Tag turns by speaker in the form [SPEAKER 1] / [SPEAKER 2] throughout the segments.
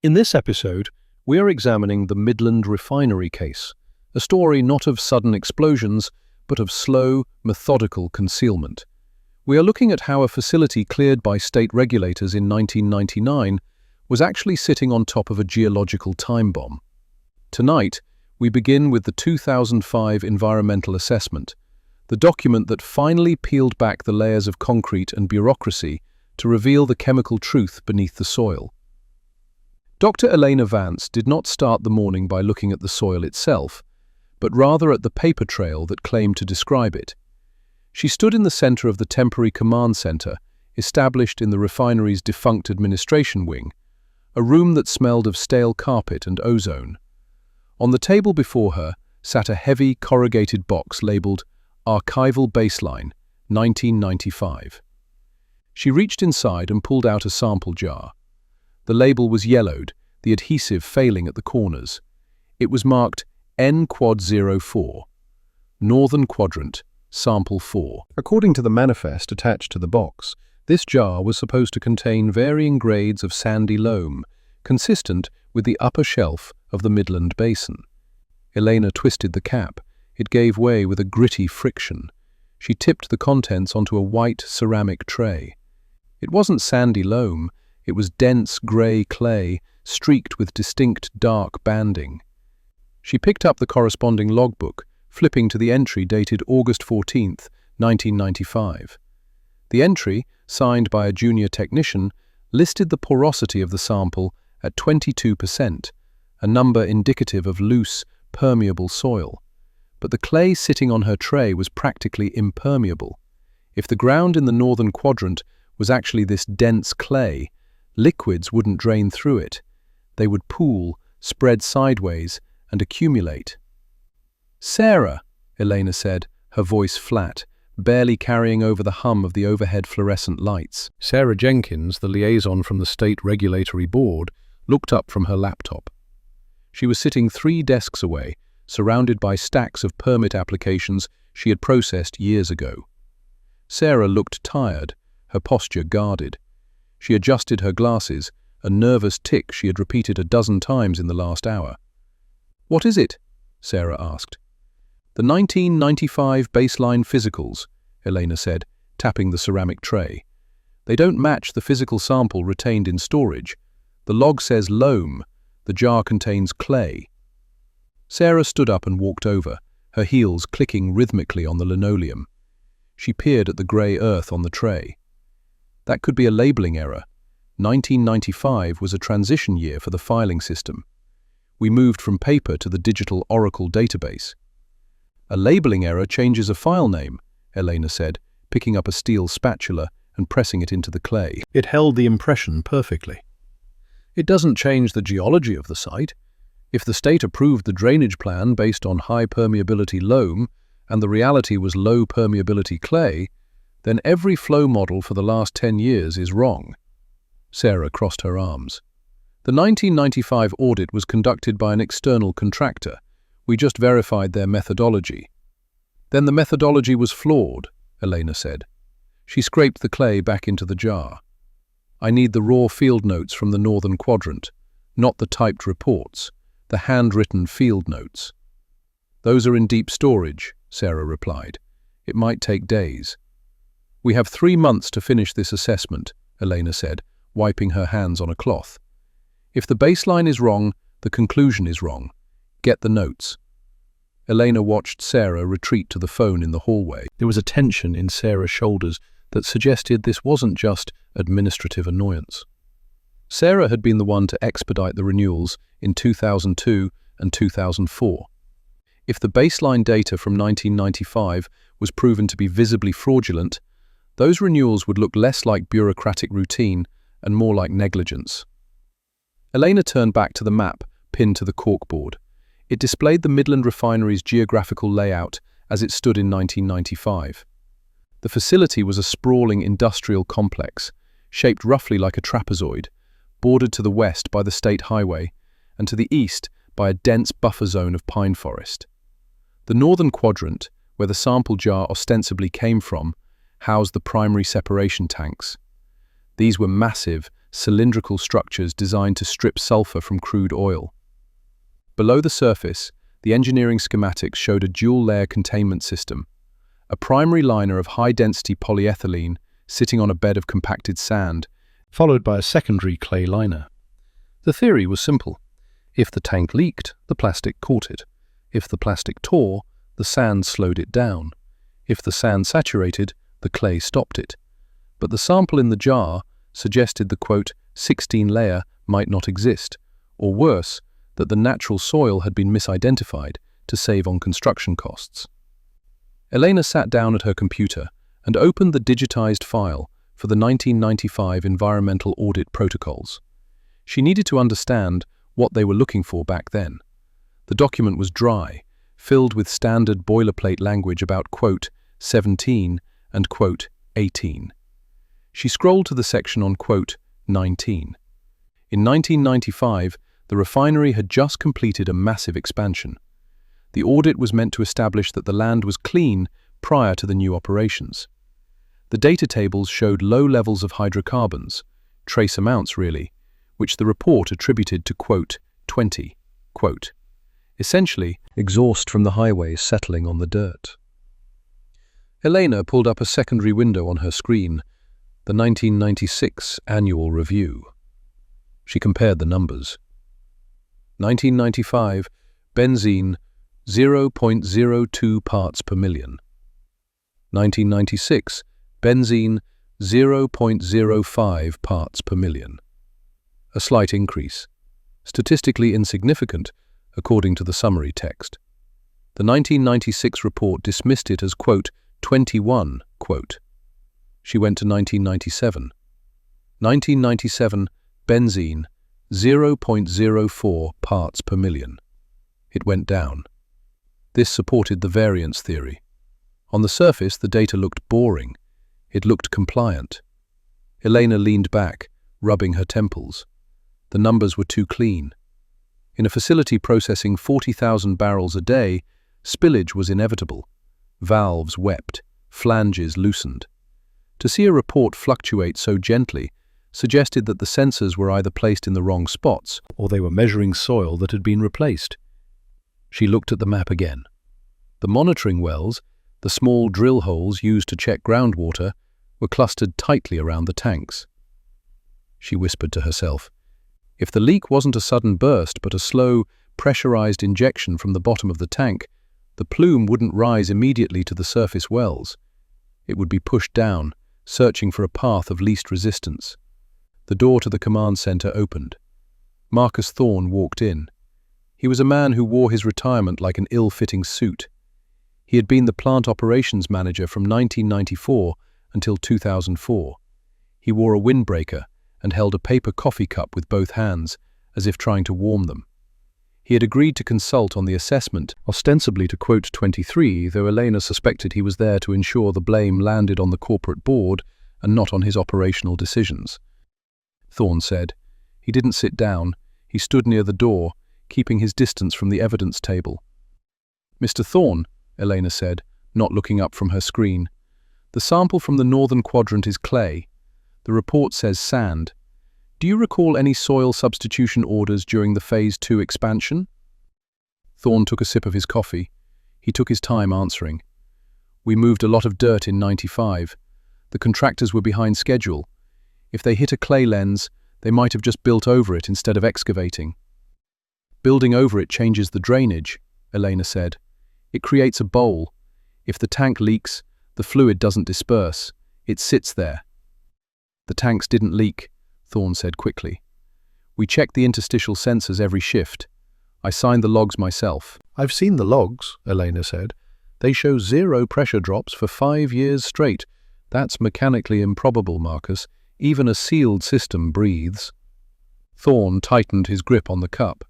[SPEAKER 1] In this episode, we are examining the Midland Refinery case, a story not of sudden explosions, but of slow, methodical concealment. We are looking at how a facility cleared by state regulators in 1999 was actually sitting on top of a geological time bomb. Tonight, we begin with the 2005 environmental assessment, the document that finally peeled back the layers of concrete and bureaucracy to reveal the chemical truth beneath the soil. Dr. Elena Vance did not start the morning by looking at the soil itself, but rather at the paper trail that claimed to describe it. She stood in the center of the temporary command center, established in the refinery's defunct administration wing, a room that smelled of stale carpet and ozone. On the table before her sat a heavy, corrugated box labeled Archival Baseline, 1995. She reached inside and pulled out a sample jar. The label was yellowed, the adhesive failing at the corners. It was marked N-Quad-04, Northern Quadrant, Sample 4. According to the manifest attached to the box, this jar was supposed to contain varying grades of sandy loam, consistent with the upper shelf of the Midland Basin. Elena twisted the cap. It gave way with a gritty friction. She tipped the contents onto a white ceramic tray. It wasn't sandy loam. It was dense grey clay, streaked with distinct dark banding. She picked up the corresponding logbook, flipping to the entry dated August 14, 1995. The entry, signed by a junior technician, listed the porosity of the sample at 22%, a number indicative of loose, permeable soil. But the clay sitting on her tray was practically impermeable. If the ground in the northern quadrant was actually this dense clay, liquids wouldn't drain through it. They would pool, spread sideways, and accumulate. "Sarah," Elena said, her voice flat, barely carrying over the hum of the overhead fluorescent lights. Sarah Jenkins, the liaison from the State Regulatory Board, looked up from her laptop. She was sitting 3 desks away, surrounded by stacks of permit applications she had processed years ago. Sarah looked tired, her posture guarded. She adjusted her glasses, a nervous tick she had repeated a dozen times in the last hour. "What is it?" Sarah asked. "The 1995 baseline physicals," Elena said, tapping the ceramic tray. "They don't match the physical sample retained in storage. The log says loam. The jar contains clay." Sarah stood up and walked over, her heels clicking rhythmically on the linoleum. She peered at the grey earth on the tray. That could be a labeling error. 1995 was a transition year for the filing system. We moved from paper to the digital Oracle database. "A labeling error changes a file name," Elena said, picking up a steel spatula and pressing it into the clay. It held the impression perfectly. "It doesn't change the geology of the site. If the state approved the drainage plan based on high permeability loam and the reality was low permeability clay, then every flow model for the last 10 years is wrong." Sarah crossed her arms. "The 1995 audit was conducted by an external contractor. We just verified their methodology." "Then the methodology was flawed," Elena said. She scraped the clay back into the jar. "I need the raw field notes from the northern quadrant, not the typed reports, the handwritten field notes." "Those are in deep storage," Sarah replied. "It might take days." "We have 3 months to finish this assessment," Elena said, wiping her hands on a cloth. "If the baseline is wrong, the conclusion is wrong. Get the notes." Elena watched Sarah retreat to the phone in the hallway. There was a tension in Sarah's shoulders that suggested this wasn't just administrative annoyance. Sarah had been the one to expedite the renewals in 2002 and 2004. If the baseline data from 1995 was proven to be visibly fraudulent, those renewals would look less like bureaucratic routine and more like negligence. Elena turned back to the map pinned to the corkboard. It displayed the Midland Refinery's geographical layout as it stood in 1995. The facility was a sprawling industrial complex, shaped roughly like a trapezoid, bordered to the west by the state highway and to the east by a dense buffer zone of pine forest. The northern quadrant, where the sample jar ostensibly came from, housed the primary separation tanks. These were massive, cylindrical structures designed to strip sulfur from crude oil. Below the surface, the engineering schematics showed a dual-layer containment system, a primary liner of high-density polyethylene sitting on a bed of compacted sand, followed by a secondary clay liner. The theory was simple. If the tank leaked, the plastic caught it. If the plastic tore, the sand slowed it down. If the sand saturated, the clay stopped it. But the sample in the jar suggested the, quote, 16-layer might not exist, or worse, that the natural soil had been misidentified to save on construction costs. Elena sat down at her computer and opened the digitized file for the 1995 environmental audit protocols. She needed to understand what they were looking for back then. The document was dry, filled with standard boilerplate language about, quote, 17 and, quote, 18. She scrolled to the section on, quote, 19. In 1995, the refinery had just completed a massive expansion. The audit was meant to establish that the land was clean prior to the new operations. The data tables showed low levels of hydrocarbons, trace amounts really, which the report attributed to, quote, 20, quote, essentially exhaust from the highways settling on the dirt. Elena pulled up a secondary window on her screen, the 1996 annual review. She compared the numbers. 1995, benzene, 0.02 parts per million. 1996, benzene, 0.05 parts per million. A slight increase, statistically insignificant, according to the summary text. The 1996 report dismissed it as, quote, 21, quote. She went to 1997. 1997, benzene, 0.04 parts per million. It went down. This supported the variance theory. On the surface, the data looked boring. It looked compliant. Elena leaned back, rubbing her temples. The numbers were too clean. In a facility processing 40,000 barrels a day, spillage was inevitable. Valves wept, flanges loosened. To see a report fluctuate so gently suggested that the sensors were either placed in the wrong spots or they were measuring soil that had been replaced. She looked at the map again. The monitoring wells, the small drill holes used to check groundwater, were clustered tightly around the tanks. She whispered to herself, if the leak wasn't a sudden burst but a slow, pressurized injection from the bottom of the tank, the plume wouldn't rise immediately to the surface wells. It would be pushed down, searching for a path of least resistance. The door to the command center opened. Marcus Thorne walked in. He was a man who wore his retirement like an ill-fitting suit. He had been the plant operations manager from 1994 until 2004. He wore a windbreaker and held a paper coffee cup with both hands, as if trying to warm them. He had agreed to consult on the assessment, ostensibly to quote 23, though Elena suspected he was there to ensure the blame landed on the corporate board and not on his operational decisions. Thorne said. He didn't sit down. He stood near the door, keeping his distance from the evidence table. Mr. Thorne, Elena said, not looking up from her screen. The sample from the northern quadrant is clay. The report says sand. Do you recall any soil substitution orders during the Phase 2 expansion? Thorne took a sip of his coffee. He took his time answering. We moved a lot of dirt in 95. The contractors were behind schedule. If they hit a clay lens, they might have just built over it instead of excavating. Building over it changes the drainage, Elena said. It creates a bowl. If the tank leaks, the fluid doesn't disperse. It sits there. The tanks didn't leak, Thorne said quickly. We checked the interstitial sensors every shift. I signed the logs myself. I've seen the logs, Elena said. They show 0 pressure drops for 5 years straight. That's mechanically improbable, Marcus. Even a sealed system breathes. Thorne tightened his grip on the cup.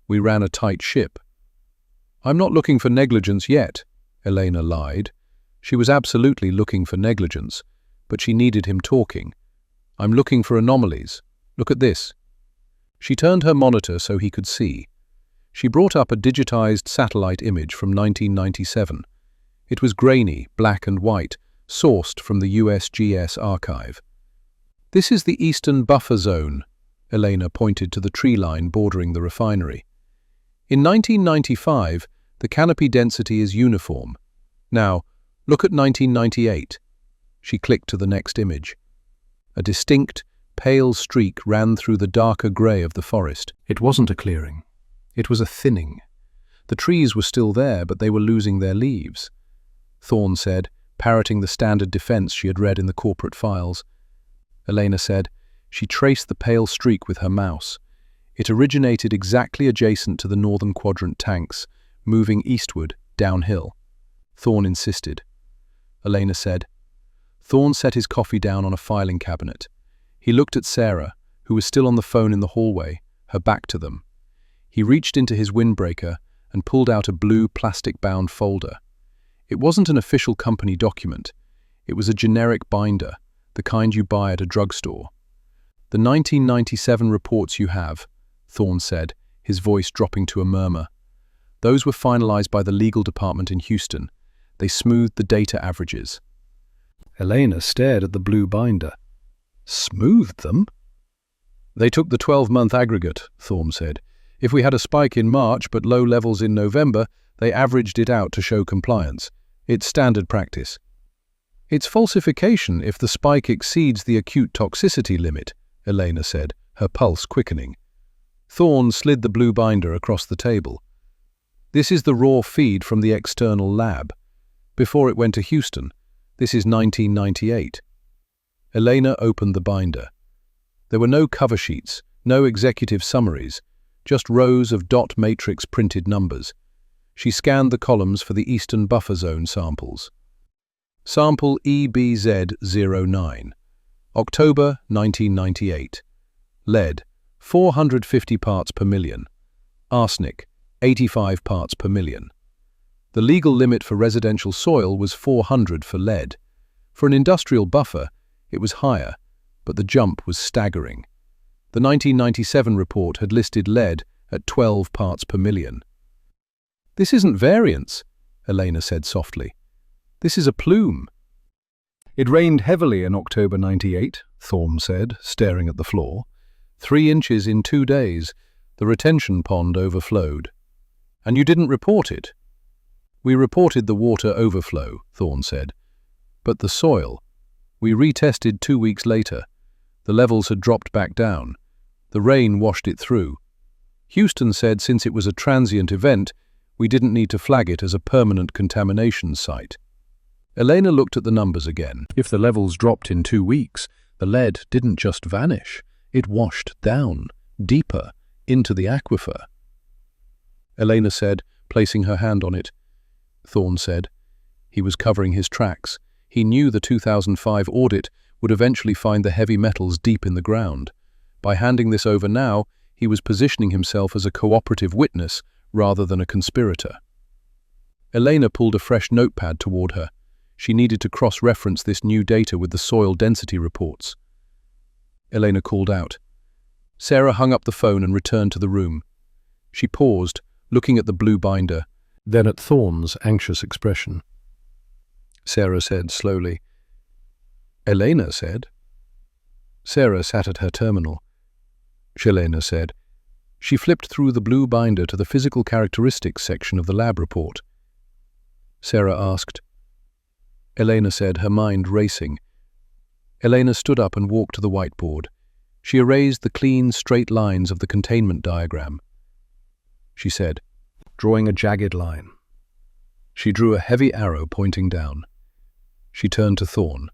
[SPEAKER 1] We ran a tight ship. I'm not looking for negligence yet, Elena lied. She was absolutely looking for negligence, but she needed him talking. I'm looking for anomalies. Look at this. She turned her monitor so he could see. She brought up a digitized satellite image from 1997. It was grainy, black and white, sourced from the USGS archive. This is the eastern buffer zone. Elena pointed to the tree line bordering the refinery. In 1995, the canopy density is uniform. Now, look at 1998. She clicked to the next image. A distinct, pale streak ran through the darker grey of the forest. It wasn't a clearing. It was a thinning. The trees were still there, but they were losing their leaves. Thorne said, parroting the standard defense she had read in the corporate files. Elena said, she traced the pale streak with her mouse. It originated exactly adjacent to the northern quadrant tanks, moving eastward, downhill. Thorne insisted. Elena said. Thorne set his coffee down on a filing cabinet. He looked at Sarah, who was still on the phone in the hallway, her back to them. He reached into his windbreaker and pulled out a blue plastic-bound folder. It wasn't an official company document. It was a generic binder, the kind you buy at a drugstore. The 1997 reports you have, Thorne said, his voice dropping to a murmur. Those were finalized by the legal department in Houston. They smoothed the data averages. Elena stared at the blue binder. Smoothed them? They took the 12-month aggregate, Thorne said. If we had a spike in March but low levels in November, they averaged it out to show compliance. It's standard practice. It's falsification if the spike exceeds the acute toxicity limit, Elena said, her pulse quickening. Thorne slid the blue binder across the table. This is the raw feed from the external lab. Before it went to Houston. This is 1998. Elena opened the binder. There were no cover sheets, no executive summaries, just rows of dot matrix printed numbers. She scanned the columns for the eastern buffer zone samples. Sample EBZ09. October 1998. Lead, 450 parts per million. Arsenic, 85 parts per million. The legal limit for residential soil was 400 for lead. For an industrial buffer, it was higher, but the jump was staggering. The 1997 report had listed lead at 12 parts per million. This isn't variance, Elena said softly. This is a plume. It rained heavily in October 98, Thorne said, staring at the floor. 3 inches in 2 days. The retention pond overflowed. And you didn't report it? We reported the water overflow, Thorne said. But the soil? We retested 2 weeks later. The levels had dropped back down. The rain washed it through. Houston said since it was a transient event, we didn't need to flag it as a permanent contamination site. Elena looked at the numbers again. If the levels dropped in 2 weeks, the lead didn't just vanish. It washed down, deeper, into the aquifer. Elena said, placing her hand on it. Thorne said. He was covering his tracks. He knew the 2005 audit would eventually find the heavy metals deep in the ground. By handing this over now, he was positioning himself as a cooperative witness rather than a conspirator. Elena pulled a fresh notepad toward her. She needed to cross-reference this new data with the soil density reports. Elena called out. Sarah hung up the phone and returned to the room. She paused, looking at the blue binder, then at Thorne's anxious expression. Sarah said slowly. Elena said. Sarah sat at her terminal. Elena said. She flipped through the blue binder to the physical characteristics section of the lab report. Sarah asked. Elena said, her mind racing. Elena stood up and walked to the whiteboard. She erased the clean, straight lines of the containment diagram. She said, drawing a jagged line. She drew a heavy arrow pointing down. She turned to Thorne.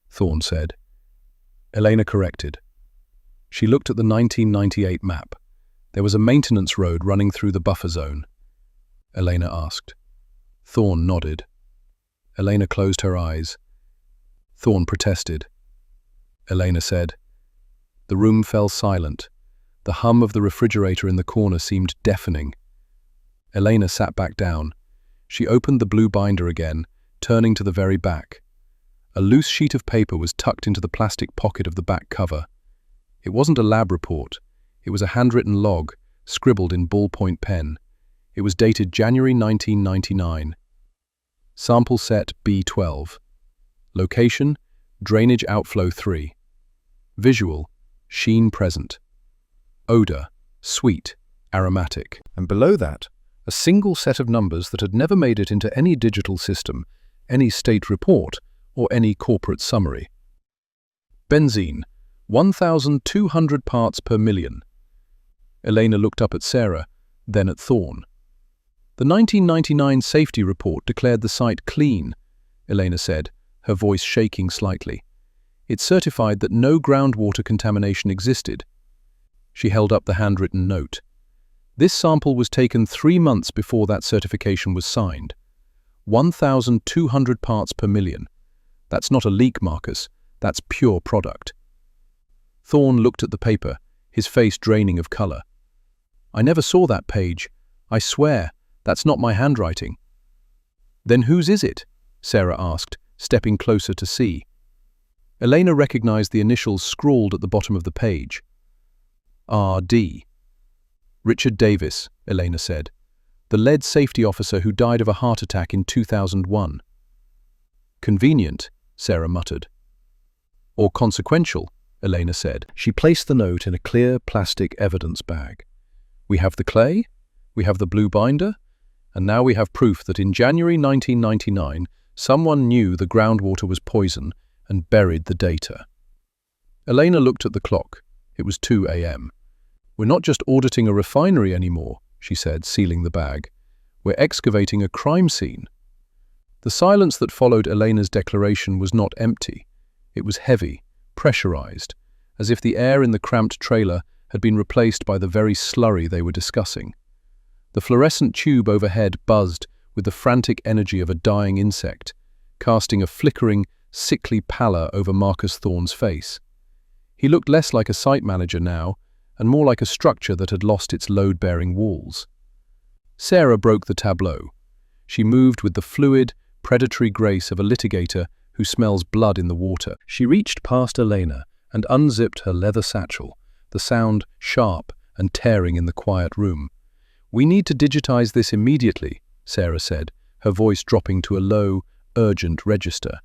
[SPEAKER 1] Thorne said. Elena corrected. She looked at the 1998 map. There was a maintenance road running through the buffer zone. Elena asked. Thorne nodded. Elena closed her eyes. Thorne protested. Elena said. The room fell silent. The hum of the refrigerator in the corner seemed deafening. Elena sat back down. She opened the blue binder again, turning to the very back. A loose sheet of paper was tucked into the plastic pocket of the back cover. It wasn't a lab report. It was a handwritten log, scribbled in ballpoint pen. It was dated January 1999. Sample set B12. Location, drainage outflow 3. Visual, sheen present. Odor, sweet, aromatic. And below that, a single set of numbers that had never made it into any digital system, any state report, or any corporate summary. Benzene, 1,200 parts per million. Elena looked up at Sarah, then at Thorne. The 1999 safety report declared the site clean, Elena said, her voice shaking slightly. It certified that no groundwater contamination existed. She held up the handwritten note. This sample was taken 3 months before that certification was signed. 1,200 parts per million. That's not a leak, Marcus. That's pure product. Thorne looked at the paper, his face draining of colour. I never saw that page. I swear, that's not my handwriting. Then whose is it? Sarah asked, stepping closer to see. Elena recognized the initials scrawled at the bottom of the page. R.D. Richard Davis, Elena said. The lead safety officer who died of a heart attack in 2001. Convenient, Sarah muttered. Or consequential, Elena said. She placed the note in a clear plastic evidence bag. We have the clay, we have the blue binder, and now we have proof that in January 1999, someone knew the groundwater was poison and buried the data. Elena looked at the clock. It was 2 a.m. We're not just auditing a refinery anymore, she said, sealing the bag. We're excavating a crime scene. The silence that followed Elena's declaration was not empty. It was heavy, pressurized, as if the air in the cramped trailer had been replaced by the very slurry they were discussing. The fluorescent tube overhead buzzed with the frantic energy of a dying insect, casting a flickering, sickly pallor over Marcus Thorne's face. He looked less like a site manager now, and more like a structure that had lost its load-bearing walls. Sarah broke the tableau. She moved with the fluid, predatory grace of a litigator who smells blood in the water. She reached past Elena and unzipped her leather satchel, the sound sharp and tearing in the quiet room. We need to digitize this immediately, Sarah said, her voice dropping to a low, urgent register.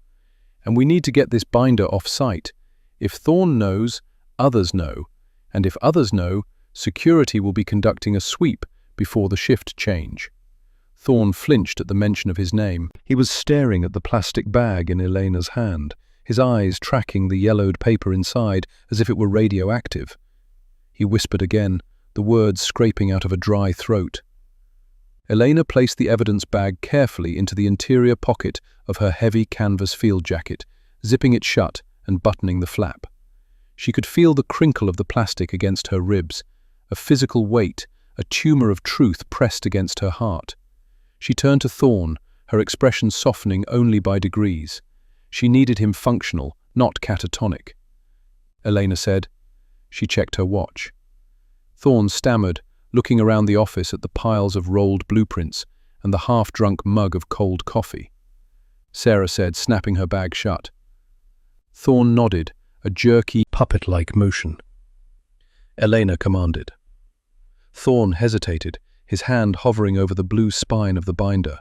[SPEAKER 1] And we need to get this binder off-site. If Thorne knows, others know. And if others know, security will be conducting a sweep before the shift change. Thorne flinched at the mention of his name. He was staring at the plastic bag in Elena's hand, his eyes tracking the yellowed paper inside as if it were radioactive. He whispered again, the words scraping out of a dry throat. Elena placed the evidence bag carefully into the interior pocket of her heavy canvas field jacket, zipping it shut and buttoning the flap. She could feel the crinkle of the plastic against her ribs, a physical weight, a tumor of truth pressed against her heart. She turned to Thorne, her expression softening only by degrees. She needed him functional, not catatonic. Elena said. She checked her watch. Thorne stammered, looking around the office at the piles of rolled blueprints and the half-drunk mug of cold coffee. Sarah said, snapping her bag shut. Thorne nodded, a jerky, puppet-like motion. Elena commanded. Thorne hesitated, his hand hovering over the blue spine of the binder.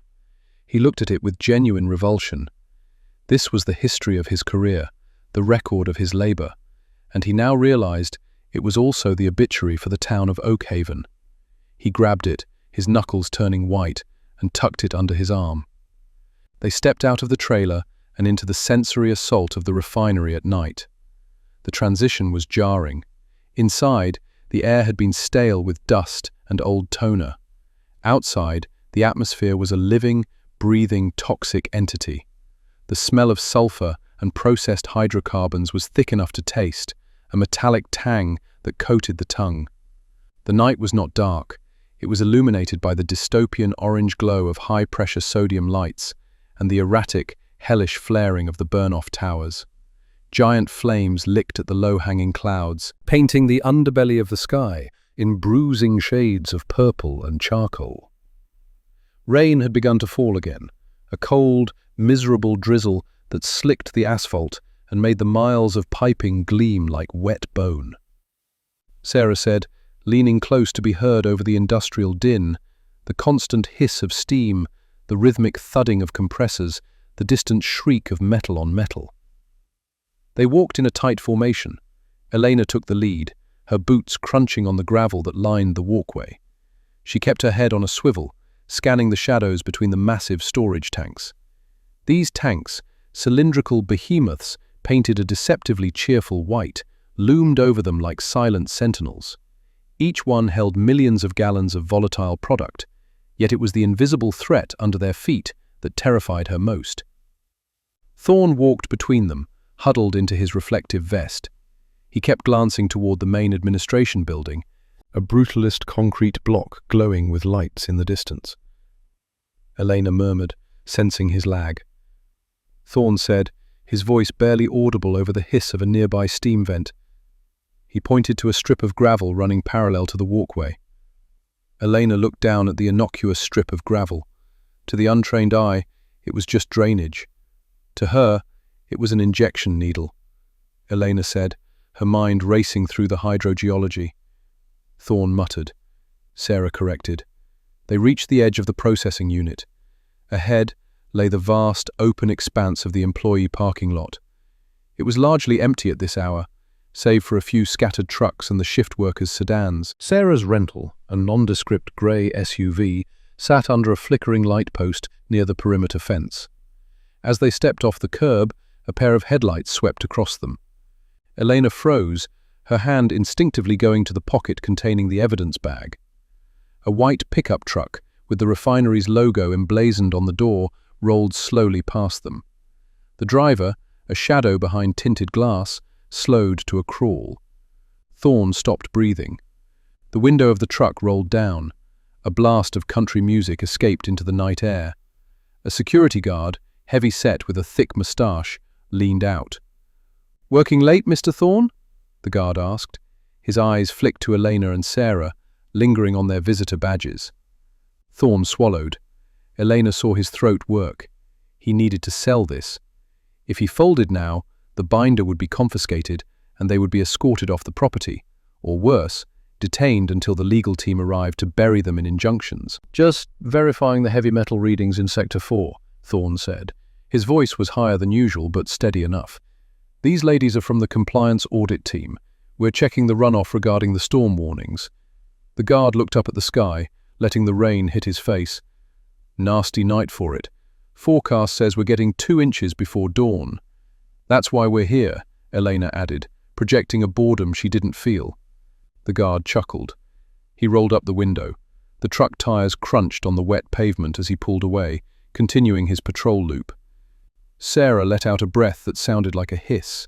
[SPEAKER 1] He looked at it with genuine revulsion. This was the history of his career, the record of his labor, and he now realized it was also the obituary for the town of Oakhaven. He grabbed it, his knuckles turning white, and tucked it under his arm. They stepped out of the trailer and into the sensory assault of the refinery at night. The transition was jarring. Inside, the air had been stale with dust and old toner. Outside, the atmosphere was a living, breathing, toxic entity. The smell of sulfur and processed hydrocarbons was thick enough to taste, a metallic tang that coated the tongue. The night was not dark. It was illuminated by the dystopian orange glow of high-pressure sodium lights and the erratic, hellish flaring of the burn-off towers. Giant flames licked at the low-hanging clouds, painting the underbelly of the sky in bruising shades of purple and charcoal. Rain had begun to fall again, a cold, miserable drizzle that slicked the asphalt and made the miles of piping gleam like wet bone. Sarah said, leaning close to be heard over the industrial din, the constant hiss of steam, the rhythmic thudding of compressors, the distant shriek of metal on metal. They walked in a tight formation, Elena took the lead, her boots crunching on the gravel that lined the walkway. She kept her head on a swivel, scanning the shadows between the massive storage tanks. These tanks, cylindrical behemoths painted a deceptively cheerful white, loomed over them like silent sentinels. Each one held millions of gallons of volatile product, yet it was the invisible threat under their feet that terrified her most. Thorne walked between them, huddled into his reflective vest. He kept glancing toward the main administration building, a brutalist concrete block glowing with lights in the distance. Elena murmured, sensing his lag. Thorne said, his voice barely audible over the hiss of a nearby steam vent. He pointed to a strip of gravel running parallel to the walkway. Elena looked down at the innocuous strip of gravel. To the untrained eye, it was just drainage. To her, it was an injection needle. Elena said, her mind racing through the hydrogeology. Thorne muttered. Sarah corrected. They reached the edge of the processing unit. Ahead lay the vast, open expanse of the employee parking lot. It was largely empty at this hour, save for a few scattered trucks and the shift workers' sedans. Sarah's rental, a nondescript grey SUV, sat under a flickering light post near the perimeter fence. As they stepped off the curb, a pair of headlights swept across them. Elena froze, her hand instinctively going to the pocket containing the evidence bag. A white pickup truck, with the refinery's logo emblazoned on the door, rolled slowly past them. The driver, a shadow behind tinted glass, slowed to a crawl. Thorne stopped breathing. The window of the truck rolled down. A blast of country music escaped into the night air. A security guard, heavy-set with a thick moustache, leaned out. "Working late, Mr. Thorne?" the guard asked. His eyes flicked to Elena and Sarah, lingering on their visitor badges. Thorne swallowed. Elena saw his throat work. He needed to sell this. If he folded now, the binder would be confiscated and they would be escorted off the property, or worse, detained until the legal team arrived to bury them in injunctions. "Just verifying the heavy metal readings in Sector 4, Thorne said. His voice was higher than usual, but steady enough. "These ladies are from the compliance audit team. We're checking the runoff regarding the storm warnings." The guard looked up at the sky, letting the rain hit his face. "Nasty night for it. Forecast says we're getting 2 inches before dawn." "That's why we're here," Elena added, projecting a boredom she didn't feel. The guard chuckled. He rolled up the window. The truck tires crunched on the wet pavement as he pulled away, continuing his patrol loop. Sarah let out a breath that sounded like a hiss.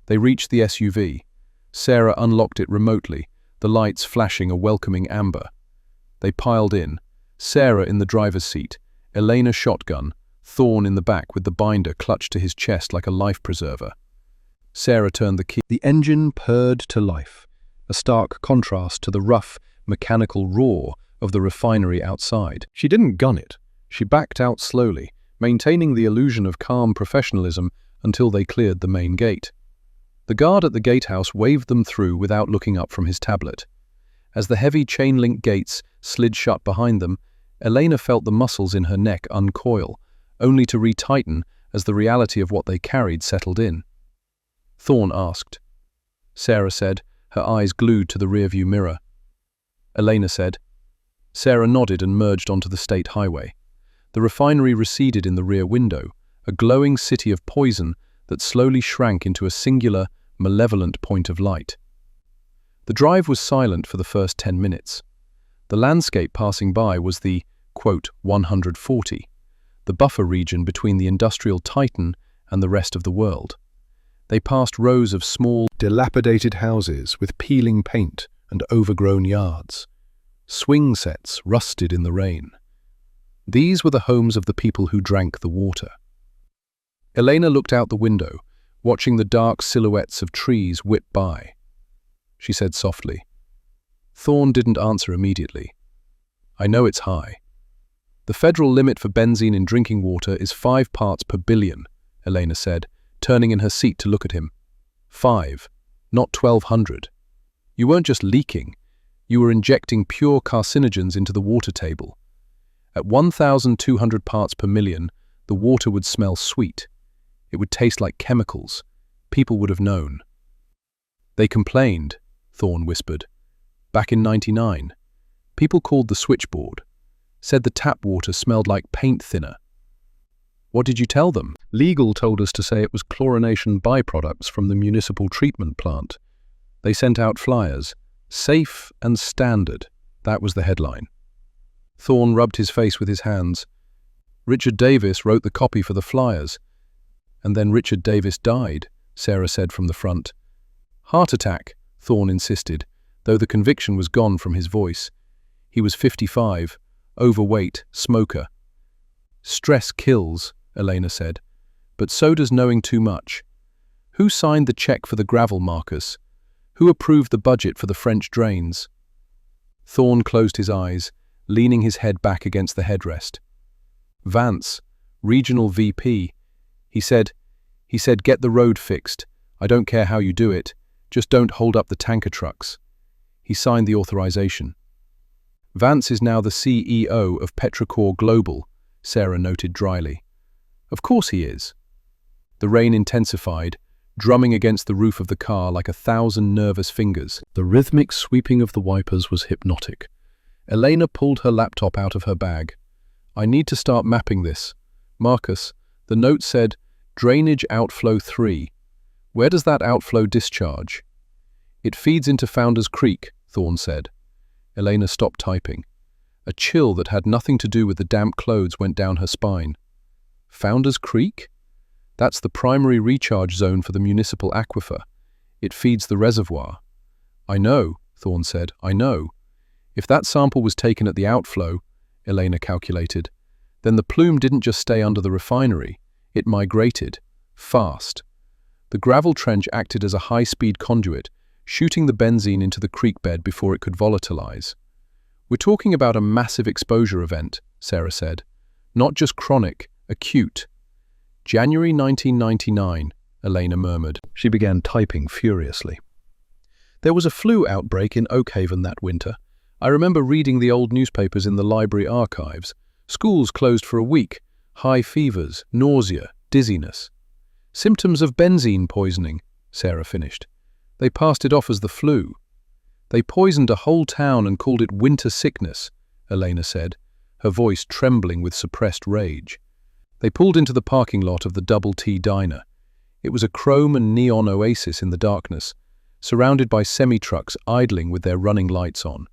[SPEAKER 1] They reached the SUV. Sarah unlocked it remotely, the lights flashing a welcoming amber. They piled in, Sarah in the driver's seat, Elena shotgun, Thorne in the back with the binder clutched to his chest like a life preserver. Sarah turned the key. The engine purred to life, a stark contrast to the rough, mechanical roar of the refinery outside. She didn't gun it. She backed out slowly, maintaining the illusion of calm professionalism until they cleared the main gate. The guard at the gatehouse waved them through without looking up from his tablet. As the heavy chain-link gates slid shut behind them, Elena felt the muscles in her neck uncoil, only to retighten as the reality of what they carried settled in. Thorne asked. Sarah said, her eyes glued to the rearview mirror. Elena said. Sarah nodded and merged onto the state highway. The refinery receded in the rear window, a glowing city of poison that slowly shrank into a singular, malevolent point of light. The drive was silent for the first 10 minutes. The landscape passing by was the, quote, 140, the buffer region between the industrial titan and the rest of the world. They passed rows of small, dilapidated houses with peeling paint and overgrown yards. Swing sets rusted in the rain. These were the homes of the people who drank the water. Elena looked out the window, watching the dark silhouettes of trees whip by. She said softly. Thorne didn't answer immediately. "I know it's high." "The federal limit for benzene in drinking water is 5 parts per billion," Elena said, turning in her seat to look at him. 5, not 1,200. You weren't just leaking, you were injecting pure carcinogens into the water table. At 1,200 parts per million, the water would smell sweet. It would taste like chemicals. People would have known. They complained, Thorne whispered. Back in '99, people called the switchboard, said the tap water smelled like paint thinner. What did you tell them? Legal told us to say it was chlorination byproducts from the municipal treatment plant. They sent out flyers. Safe and standard. That was the headline. Thorne rubbed his face with his hands. Richard Davis wrote the copy for the flyers. And then Richard Davis died, Sarah said from the front. Heart attack, Thorne insisted, though the conviction was gone from his voice. He was 55, overweight, smoker. Stress kills, Elena said, but so does knowing too much. Who signed the check for the gravel markers? Who approved the budget for the French drains? Thorne closed his eyes, leaning his head back against the headrest. Vance, regional VP, he said, get the road fixed. I don't care how you do it, just don't hold up the tanker trucks. He signed the authorization. Vance is now the CEO of Petrichor Global, Sarah noted dryly. Of course he is. The rain intensified, drumming against the roof of the car like 1,000 nervous fingers. The rhythmic sweeping of the wipers was hypnotic. Elena pulled her laptop out of her bag. I need to start mapping this. Marcus, the note said, drainage outflow 3. Where does that outflow discharge? It feeds into Founders Creek, Thorne said. Elena stopped typing. A chill that had nothing to do with the damp clothes went down her spine. Founders Creek? That's the primary recharge zone for the municipal aquifer. It feeds the reservoir. I know, Thorne said, I know. If that sample was taken at the outflow, Elena calculated, then the plume didn't just stay under the refinery, it migrated. Fast. The gravel trench acted as a high-speed conduit, shooting the benzene into the creek bed before it could volatilize. We're talking about a massive exposure event, Sarah said. Not just chronic, acute. January 1999, Elena murmured. She began typing furiously. There was a flu outbreak in Oakhaven that winter. I remember reading the old newspapers in the library archives. Schools closed for a week. High fevers, nausea, dizziness. Symptoms of benzene poisoning, Sarah finished. They passed it off as the flu. They poisoned a whole town and called it winter sickness, Elena said, her voice trembling with suppressed rage. They pulled into the parking lot of the Double T Diner. It was a chrome and neon oasis in the darkness, surrounded by semi-trucks idling with their running lights on.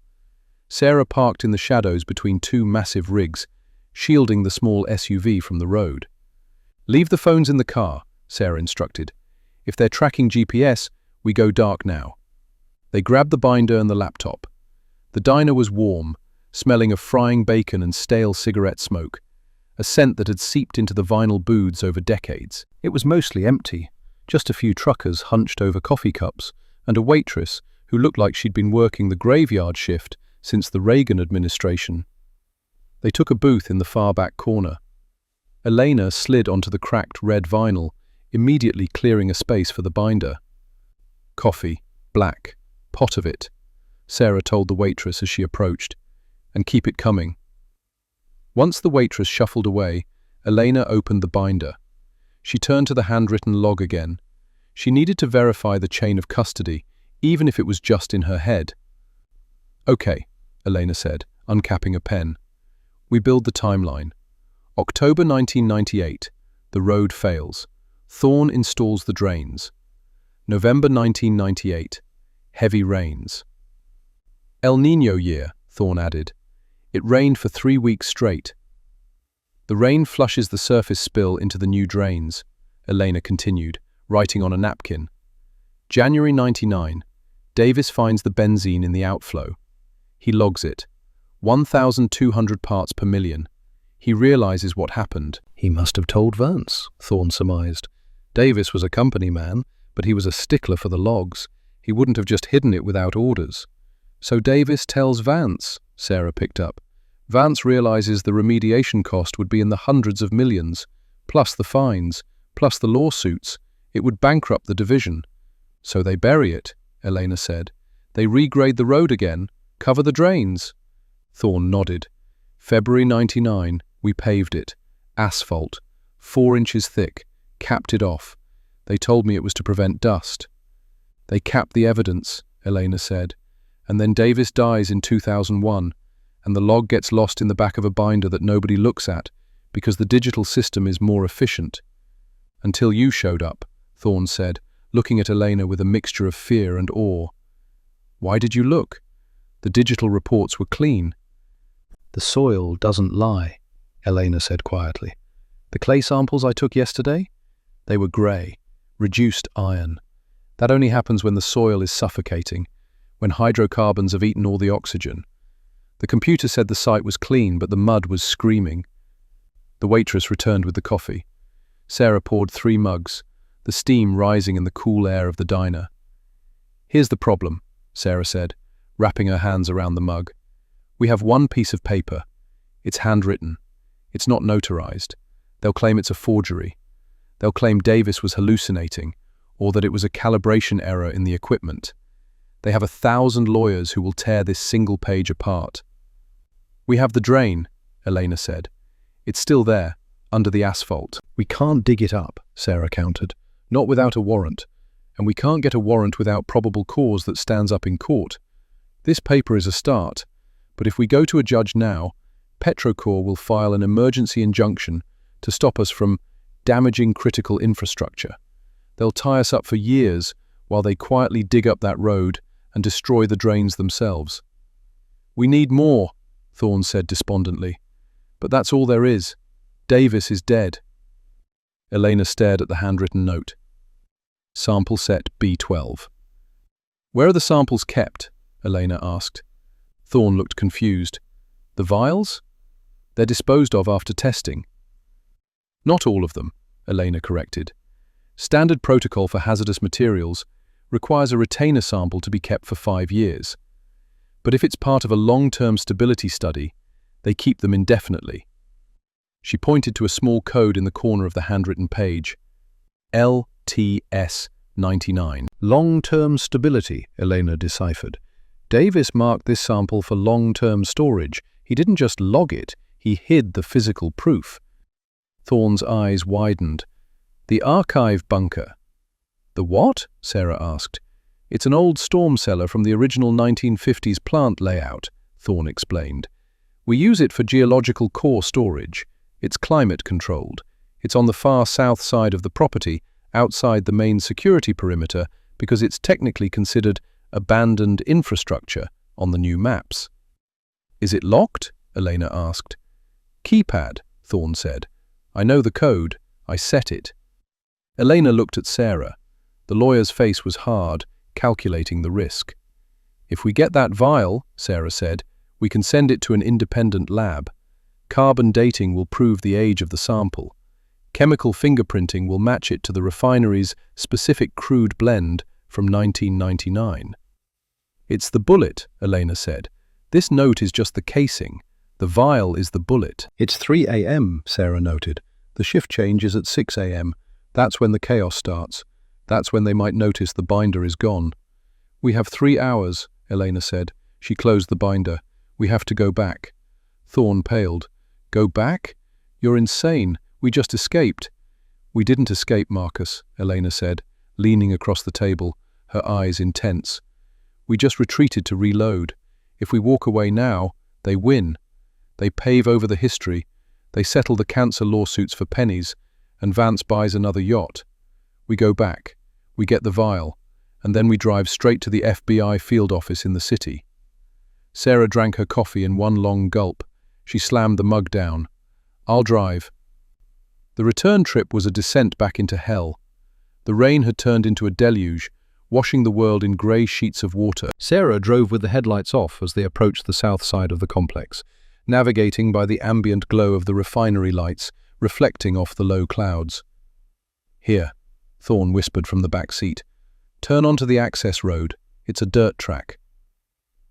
[SPEAKER 1] Sarah parked in the shadows between two massive rigs, shielding the small SUV from the road. Leave the phones in the car, Sarah instructed. If they're tracking GPS, we go dark now. They grabbed the binder and the laptop. The diner was warm, smelling of frying bacon and stale cigarette smoke, a scent that had seeped into the vinyl booths over decades. It was mostly empty, just a few truckers hunched over coffee cups, and a waitress who looked like she'd been working the graveyard shift since the Reagan administration. They took a booth in the far back corner. Elena slid onto the cracked red vinyl, immediately clearing a space for the binder. Coffee, black, pot of it, Sarah told the waitress as she approached, and keep it coming. Once the waitress shuffled away, Elena opened the binder. She turned to the handwritten log again. She needed to verify the chain of custody, even if it was just in her head. Okay, Elena said, uncapping a pen. We build the timeline. October 1998. The road fails. Thorne installs the drains. November 1998. Heavy rains. El Niño year, Thorne added. It rained for 3 weeks straight. The rain flushes the surface spill into the new drains, Elena continued, writing on a napkin. January 99. Davis finds the benzene in the outflow. He logs it. 1,200 parts per million. He realizes what happened. He must have told Vance, Thorne surmised. Davis was a company man, but he was a stickler for the logs. He wouldn't have just hidden it without orders. So Davis tells Vance, Sarah picked up. Vance realizes the remediation cost would be in the hundreds of millions, plus the fines, plus the lawsuits. It would bankrupt the division. So they bury it, Elena said. They regrade the road again, cover the drains. Thorne nodded. February 99, we paved it. Asphalt, 4 inches thick, capped it off. They told me it was to prevent dust. They capped the evidence, Elena said, and then Davis dies in 2001, and the log gets lost in the back of a binder that nobody looks at because the digital system is more efficient. Until you showed up, Thorne said, looking at Elena with a mixture of fear and awe. Why did you look? The digital reports were clean. The soil doesn't lie, Elena said quietly. The clay samples I took yesterday? They were grey, reduced iron. That only happens when the soil is suffocating, when hydrocarbons have eaten all the oxygen. The computer said the site was clean, but the mud was screaming. The waitress returned with the coffee. Sarah poured 3 mugs, the steam rising in the cool air of the diner. Here's the problem, Sarah said, wrapping her hands around the mug. We have one piece of paper. It's handwritten. It's not notarized. They'll claim it's a forgery. They'll claim Davis was hallucinating, or that it was a calibration error in the equipment. They have 1,000 lawyers who will tear this single page apart. We have the drain, Elena said. It's still there, under the asphalt. We can't dig it up, Sarah countered. Not without a warrant. And we can't get a warrant without probable cause that stands up in court. This paper is a start, but if we go to a judge now, Petrocorp will file an emergency injunction to stop us from damaging critical infrastructure. They'll tie us up for years while they quietly dig up that road and destroy the drains themselves. We need more, Thorne said despondently. But that's all there is. Davis is dead. Elena stared at the handwritten note. Sample set B12. Where are the samples kept? Elena asked. Thorne looked confused. The vials? They're disposed of after testing. Not all of them, Elena corrected. Standard protocol for hazardous materials requires a retainer sample to be kept for 5 years. But if it's part of a long-term stability study, they keep them indefinitely. She pointed to a small code in the corner of the handwritten page. LTS-99. Long-term stability, Elena deciphered. Davis marked this sample for long-term storage. He didn't just log it, he hid the physical proof. Thorne's eyes widened. The archive bunker. The what? Sarah asked. It's an old storm cellar from the original 1950s plant layout, Thorne explained. We use it for geological core storage. It's climate-controlled. It's on the far south side of the property, outside the main security perimeter, because it's technically considered abandoned infrastructure on the new maps. Is it locked? Elena asked. Keypad, Thorne said. I know the code. I set it. Elena looked at Sarah. The lawyer's face was hard, calculating the risk. If we get that vial, Sarah said, we can send it to an independent lab. Carbon dating will prove the age of the sample. Chemical fingerprinting will match it to the refinery's specific crude blend from 1999. It's the bullet, Elena said. This note is just the casing. The vial is the bullet. It's 3 a.m., Sarah noted. The shift change is at 6 a.m. That's when the chaos starts. That's when they might notice the binder is gone. We have 3 hours, Elena said. She closed the binder. We have to go back. Thorne paled. Go back? You're insane. We just escaped. We didn't escape, Marcus, Elena said, leaning across the table, her eyes intense. We just retreated to reload. If we walk away now, they win. They pave over the history. They settle the cancer lawsuits for pennies, and Vance buys another yacht. We go back. We get the vial, and then we drive straight to the FBI field office in the city. Sarah drank her coffee in one long gulp. She slammed the mug down. I'll drive. The return trip was a descent back into hell. The rain had turned into a deluge, washing the world in grey sheets of water. Sarah drove with the headlights off as they approached the south side of the complex, navigating by the ambient glow of the refinery lights, reflecting off the low clouds. Here, Thorne whispered from the back seat. Turn onto the access road. It's a dirt track.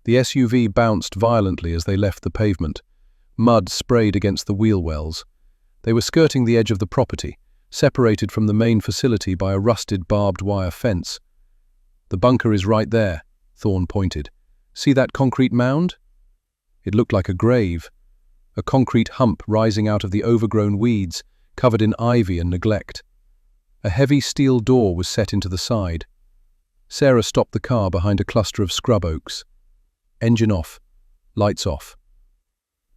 [SPEAKER 1] The SUV bounced violently as they left the pavement. Mud sprayed against the wheel wells. They were skirting the edge of the property, separated from the main facility by a rusted barbed wire fence. The bunker is right there, Thorne pointed. See that concrete mound? It looked like a grave, a concrete hump rising out of the overgrown weeds, covered in ivy and neglect. A heavy steel door was set into the side. Sarah stopped the car behind a cluster of scrub oaks. Engine off. Lights off.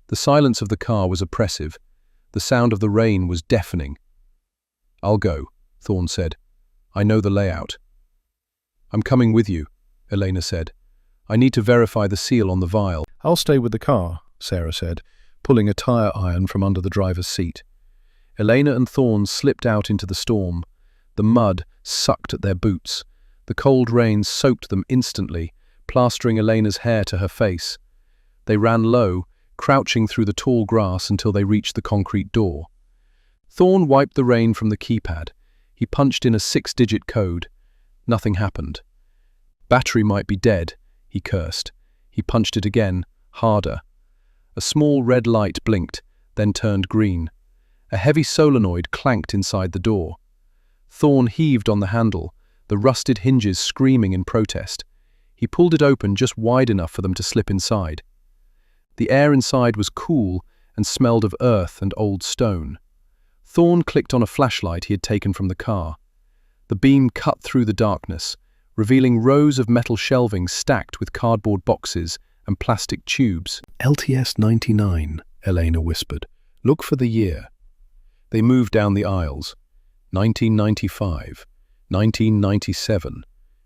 [SPEAKER 1] The silence of the car was oppressive. The sound of the rain was deafening. "I'll go," Thorne said. "I know the layout." "I'm coming with you," Elena said. "I need to verify the seal on the vial."
[SPEAKER 2] "I'll stay with the car," Sarah said, pulling a tire iron from under the driver's seat.
[SPEAKER 1] Elena and Thorne slipped out into the storm. The mud sucked at their boots. The cold rain soaked them instantly, plastering Elena's hair to her face. They ran low, crouching through the tall grass until they reached the concrete door. Thorne wiped the rain from the keypad. He punched in a 6-digit code. Nothing happened. "Battery might be dead," he cursed. He punched it again, harder. A small red light blinked, then turned green. A heavy solenoid clanked inside the door. Thorne heaved on the handle, the rusted hinges screaming in protest. He pulled it open just wide enough for them to slip inside. The air inside was cool and smelled of earth and old stone. Thorne clicked on a flashlight he had taken from the car. The beam cut through the darkness, revealing rows of metal shelving stacked with cardboard boxes and plastic tubes.
[SPEAKER 2] "LTS 99, Elena whispered. "Look for the year."
[SPEAKER 1] They moved down the aisles. 1995, 1997,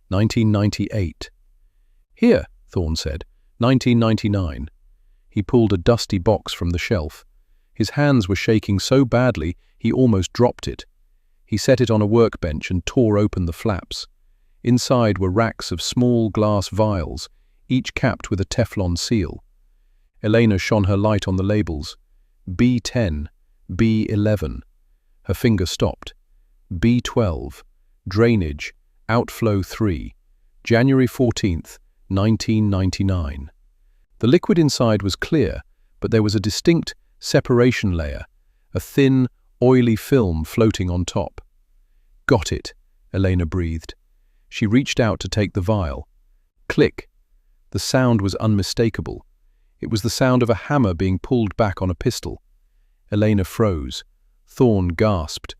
[SPEAKER 1] 1998. "Here," Thorne said, 1999. He pulled a dusty box from the shelf. His hands were shaking so badly he almost dropped it. He set it on a workbench and tore open the flaps. Inside were racks of small glass vials, each capped with a Teflon seal. Elena shone her light on the labels. B10, B11. Her finger stopped. B12, drainage, outflow 3, January 14th, 1999. The liquid inside was clear, but there was a distinct separation layer, a thin, oily film floating on top. "Got it," Elena breathed. She reached out to take the vial. Click. The sound was unmistakable. It was the sound of a hammer being pulled back on a pistol. Elena froze. Thorne gasped.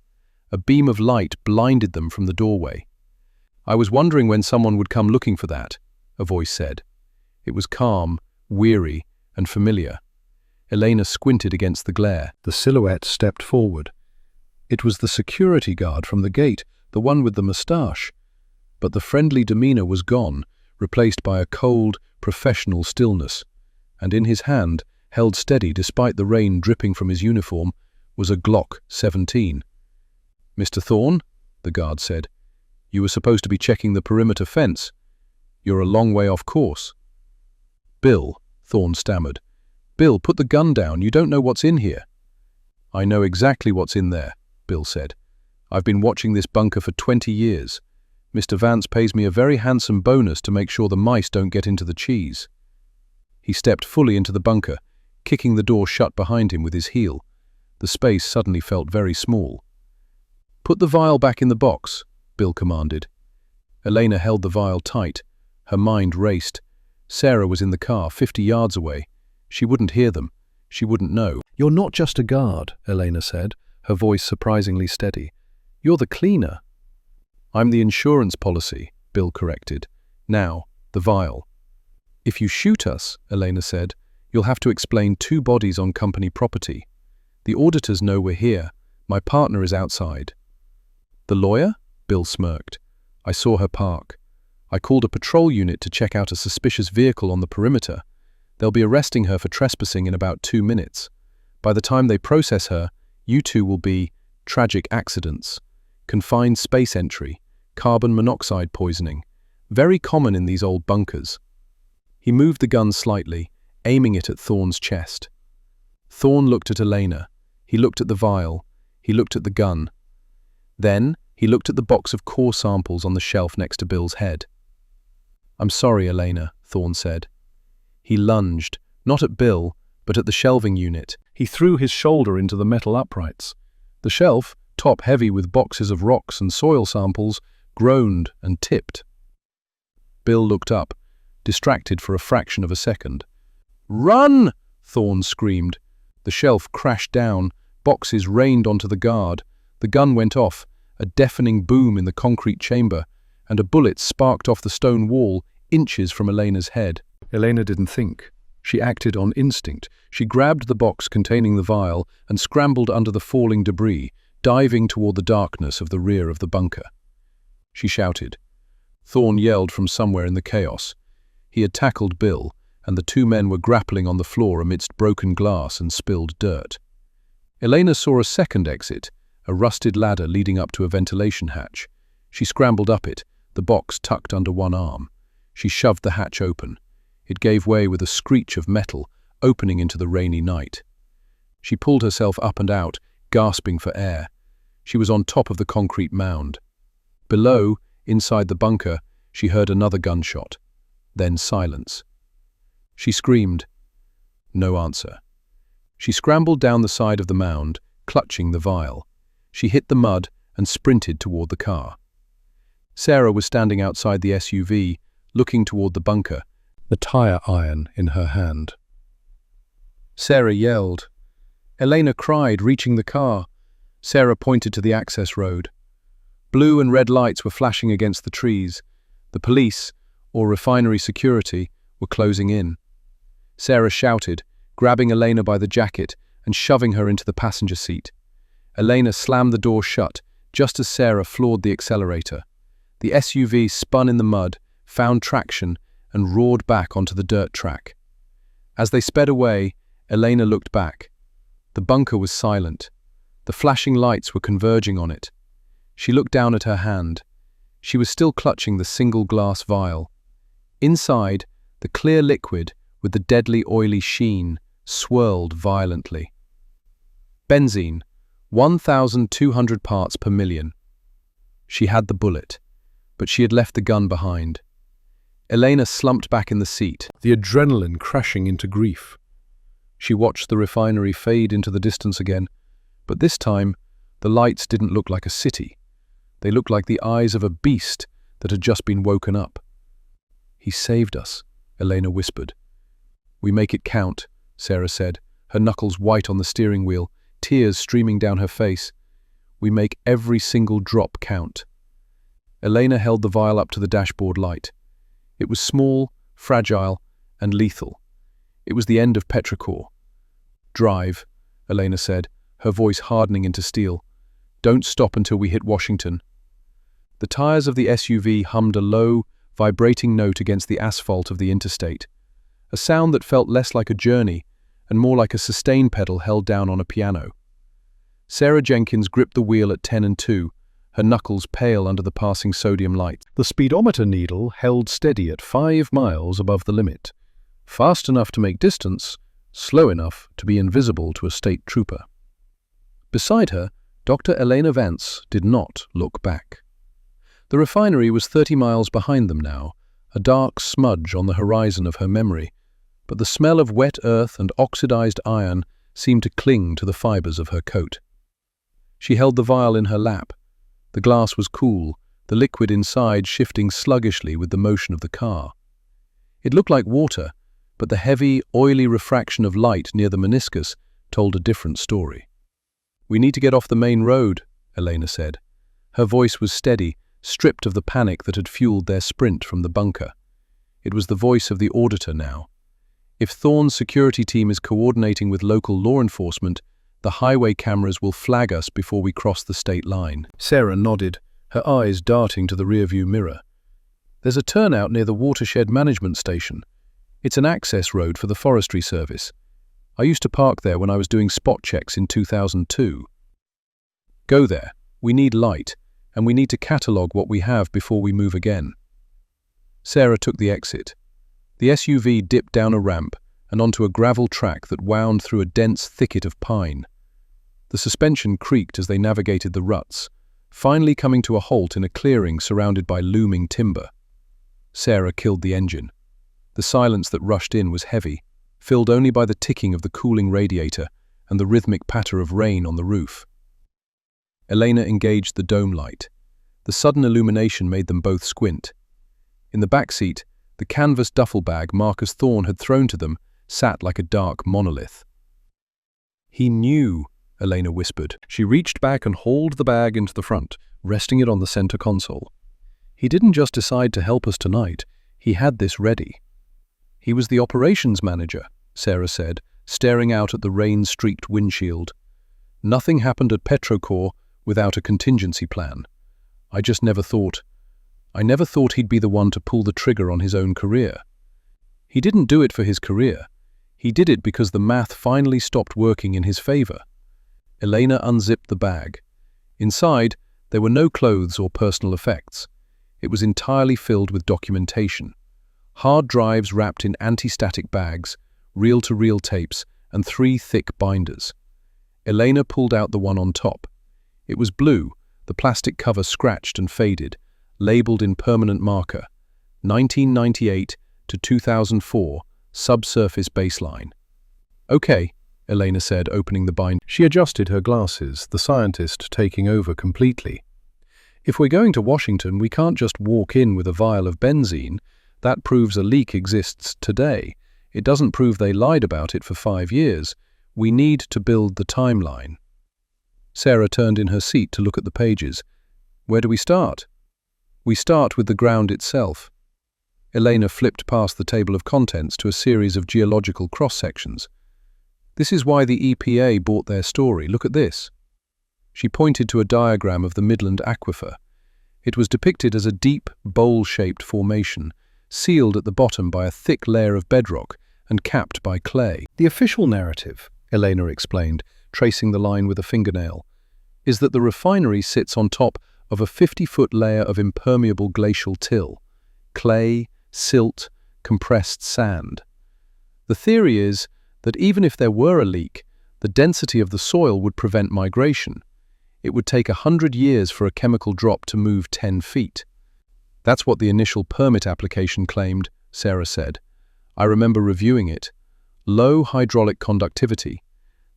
[SPEAKER 1] A beam of light blinded them from the doorway. "I was wondering when someone would come looking for that," a voice said. It was calm, weary, and familiar. Elena squinted against the glare.
[SPEAKER 2] The silhouette stepped forward. It was the security guard from the gate, the one with the moustache. But the friendly demeanor was gone, replaced by a cold, professional stillness. And in his hand, held steady despite the rain dripping from his uniform, was a Glock 17. "Mr. Thorne," the guard said, "you were supposed to be checking the perimeter fence. You're a long way off course." "Bill," Thorne stammered. "Bill, put the gun down. You don't know what's in here." "I know exactly what's in there," Bill said. "I've been watching this bunker for 20 years. Mr. Vance pays me a very handsome bonus to make sure the mice don't get into the cheese." He stepped fully into the bunker, kicking the door shut behind him with his heel. The space suddenly felt very small. "Put the vial back in the box," Bill commanded. Elena held the vial tight. Her mind raced. Sarah was in the car, 50 yards away. She wouldn't hear them. She wouldn't know. "You're not just a guard," Elena said, her voice surprisingly steady. "You're the cleaner."
[SPEAKER 1] "I'm the insurance policy," Bill corrected. "Now, the vial." "If you shoot us," Elena said, "you'll have to explain 2 bodies on company property. The auditors know we're here. My partner is outside." "The lawyer?" Bill smirked. "I saw her park. I called a patrol unit to check out a suspicious vehicle on the perimeter. They'll be arresting her for trespassing in about 2 minutes. By the time they process her, you 2 will be tragic accidents, confined space entry, carbon monoxide poisoning, very common in these old bunkers." He moved the gun slightly, aiming it at Thorne's chest. Thorne looked at Elena. He looked at the vial. He looked at the gun. Then he looked at the box of core samples on the shelf next to Bill's head. "I'm sorry, Elena," Thorne said. He lunged, not at Bill, but at the shelving unit. He threw his shoulder into the metal uprights. The shelf, top-heavy with boxes of rocks and soil samples, groaned and tipped. Bill looked up, distracted for a fraction of a second. "Run!" Thorne screamed. The shelf crashed down, boxes rained onto the guard. The gun went off, a deafening boom in the concrete chamber, and a bullet sparked off the stone wall inches from Elena's head. Elena didn't think. She acted on instinct. She grabbed the box containing the vial and scrambled under the falling debris, diving toward the darkness of the rear of the bunker. She shouted. Thorne yelled from somewhere in the chaos. He had tackled Bill, and the two men were grappling on the floor amidst broken glass and spilled dirt. Elena saw a second exit, a rusted ladder leading up to a ventilation hatch. She scrambled up it, the box tucked under one arm. She shoved the hatch open. It gave way with a screech of metal, opening into the rainy night. She pulled herself up and out, gasping for air. She was on top of the concrete mound. Below, inside the bunker, she heard another gunshot. Then silence. She screamed. No answer. She scrambled down the side of the mound, clutching the vial. She hit the mud and sprinted toward the car. Sarah was standing outside the SUV, looking toward the bunker, the tire iron in her hand. Sarah yelled. Elena cried, reaching the car. Sarah pointed to the access road. Blue and red lights were flashing against the trees. The police, or refinery security, were closing in. Sarah shouted, grabbing Elena by the jacket and shoving her into the passenger seat. Elena slammed the door shut, just as Sarah floored the accelerator. The SUV spun in the mud, found traction, and roared back onto the dirt track. As they sped away, Elena looked back. The bunker was silent. The flashing lights were converging on it. She looked down at her hand. She was still clutching the single glass vial. Inside, the clear liquid, with the deadly oily sheen, swirled violently. Benzene, 1,200 parts per million. She had the bullet, but she had left the gun behind. Elena slumped back in the seat, the adrenaline crashing into grief. She watched the refinery fade into the distance again, but this time, the lights didn't look like a city. They looked like the eyes of a beast that had just been woken up. He saved us, Elena whispered. We make it count, Sarah said, her knuckles white on the steering wheel, tears streaming down her face. We make every single drop count. Elena held the vial up to the dashboard light. It was small, fragile, and lethal. It was the end of Petrichor. Drive, Elena said, her voice hardening into steel. Don't stop until we hit Washington. The tires of the SUV hummed a low, vibrating note against the asphalt of the interstate, a sound that felt less like a journey and more like a sustain pedal held down on a piano. Sarah Jenkins gripped the wheel at 10 and 2, her knuckles pale under the passing sodium light. The speedometer needle held steady at 5 miles above the limit, fast enough to make distance, slow enough to be invisible to a state trooper. Beside her, Dr. Elena Vance did not look back. The refinery was 30 miles behind them now, a dark smudge on the horizon of her memory, but the smell of wet earth and oxidized iron seemed to cling to the fibers of her coat. She held the vial in her lap. The glass was cool, the liquid inside shifting sluggishly with the motion of the car. It looked like water, but the heavy, oily refraction of light near the meniscus told a different story. We need to get off the main road, Elena said. Her voice was steady, stripped of the panic that had fueled their sprint from the bunker. It was the voice of the auditor now. If Thorne's security team is coordinating with local law enforcement, the highway cameras will flag us before we cross the state line. Sarah nodded, her eyes darting to the rearview mirror. There's a turnout near the watershed management station. It's an access road for the Forestry Service. I used to park there when I was doing spot checks in 2002. Go there. We need light, and we need to catalogue what we have before we move again. Sarah took the exit. The SUV dipped down a ramp and onto a gravel track that wound through a dense thicket of pine. The suspension creaked as they navigated the ruts, finally coming to a halt in a clearing surrounded by looming timber. Sarah killed the engine. The silence that rushed in was heavy, filled only by the ticking of the cooling radiator and the rhythmic patter of rain on the roof. Elena engaged the dome light. The sudden illumination made them both squint. In the back seat, the canvas duffel bag Marcus Thorne had thrown to them sat like a dark monolith. He knew, Elena whispered. She reached back and hauled the bag into the front, resting it on the center console.
[SPEAKER 2] He didn't just decide to help us tonight, he had this ready.
[SPEAKER 1] He was the operations manager, Sarah said, staring out at the rain-streaked windshield. Nothing happened at Petrocore without a contingency plan. I never thought he'd be the one to pull the trigger on his own career. He didn't do it for his career. He did it because the math finally stopped working in his favor. Elena unzipped the bag. Inside, there were no clothes or personal effects. It was entirely filled with documentation. Hard drives wrapped in anti-static bags, reel-to-reel tapes, and 3 thick binders. Elena pulled out the one on top. It was blue, the plastic cover scratched and faded, labeled in permanent marker, 1998 to 2004, subsurface baseline.
[SPEAKER 2] Okay, Elena said, opening the binder. She adjusted her glasses, the scientist taking over completely. If we're going to Washington, we can't just walk in with a vial of benzene. That proves a leak exists today. It doesn't prove they lied about it for 5 years. We need to build the timeline. Sarah turned in her seat to look at the pages. Where do we start? We start with the ground itself. Elena flipped past the table of contents to a series of geological cross-sections. This is why the EPA bought their story. Look at this. She pointed to a diagram of the Midland aquifer. It was depicted as a deep, bowl-shaped formation, sealed at the bottom by a thick layer of bedrock and capped by clay. The official narrative, Elena explained, tracing the line with a fingernail,
[SPEAKER 1] is that the refinery sits on top of a 50-foot layer of impermeable glacial till, clay, silt, compressed sand. The theory is that even if there were a leak, the density of the soil would prevent migration. It would take 100 years for a chemical drop to move 10 feet. That's what the initial permit application claimed, Sarah said. I remember reviewing it. Low hydraulic conductivity.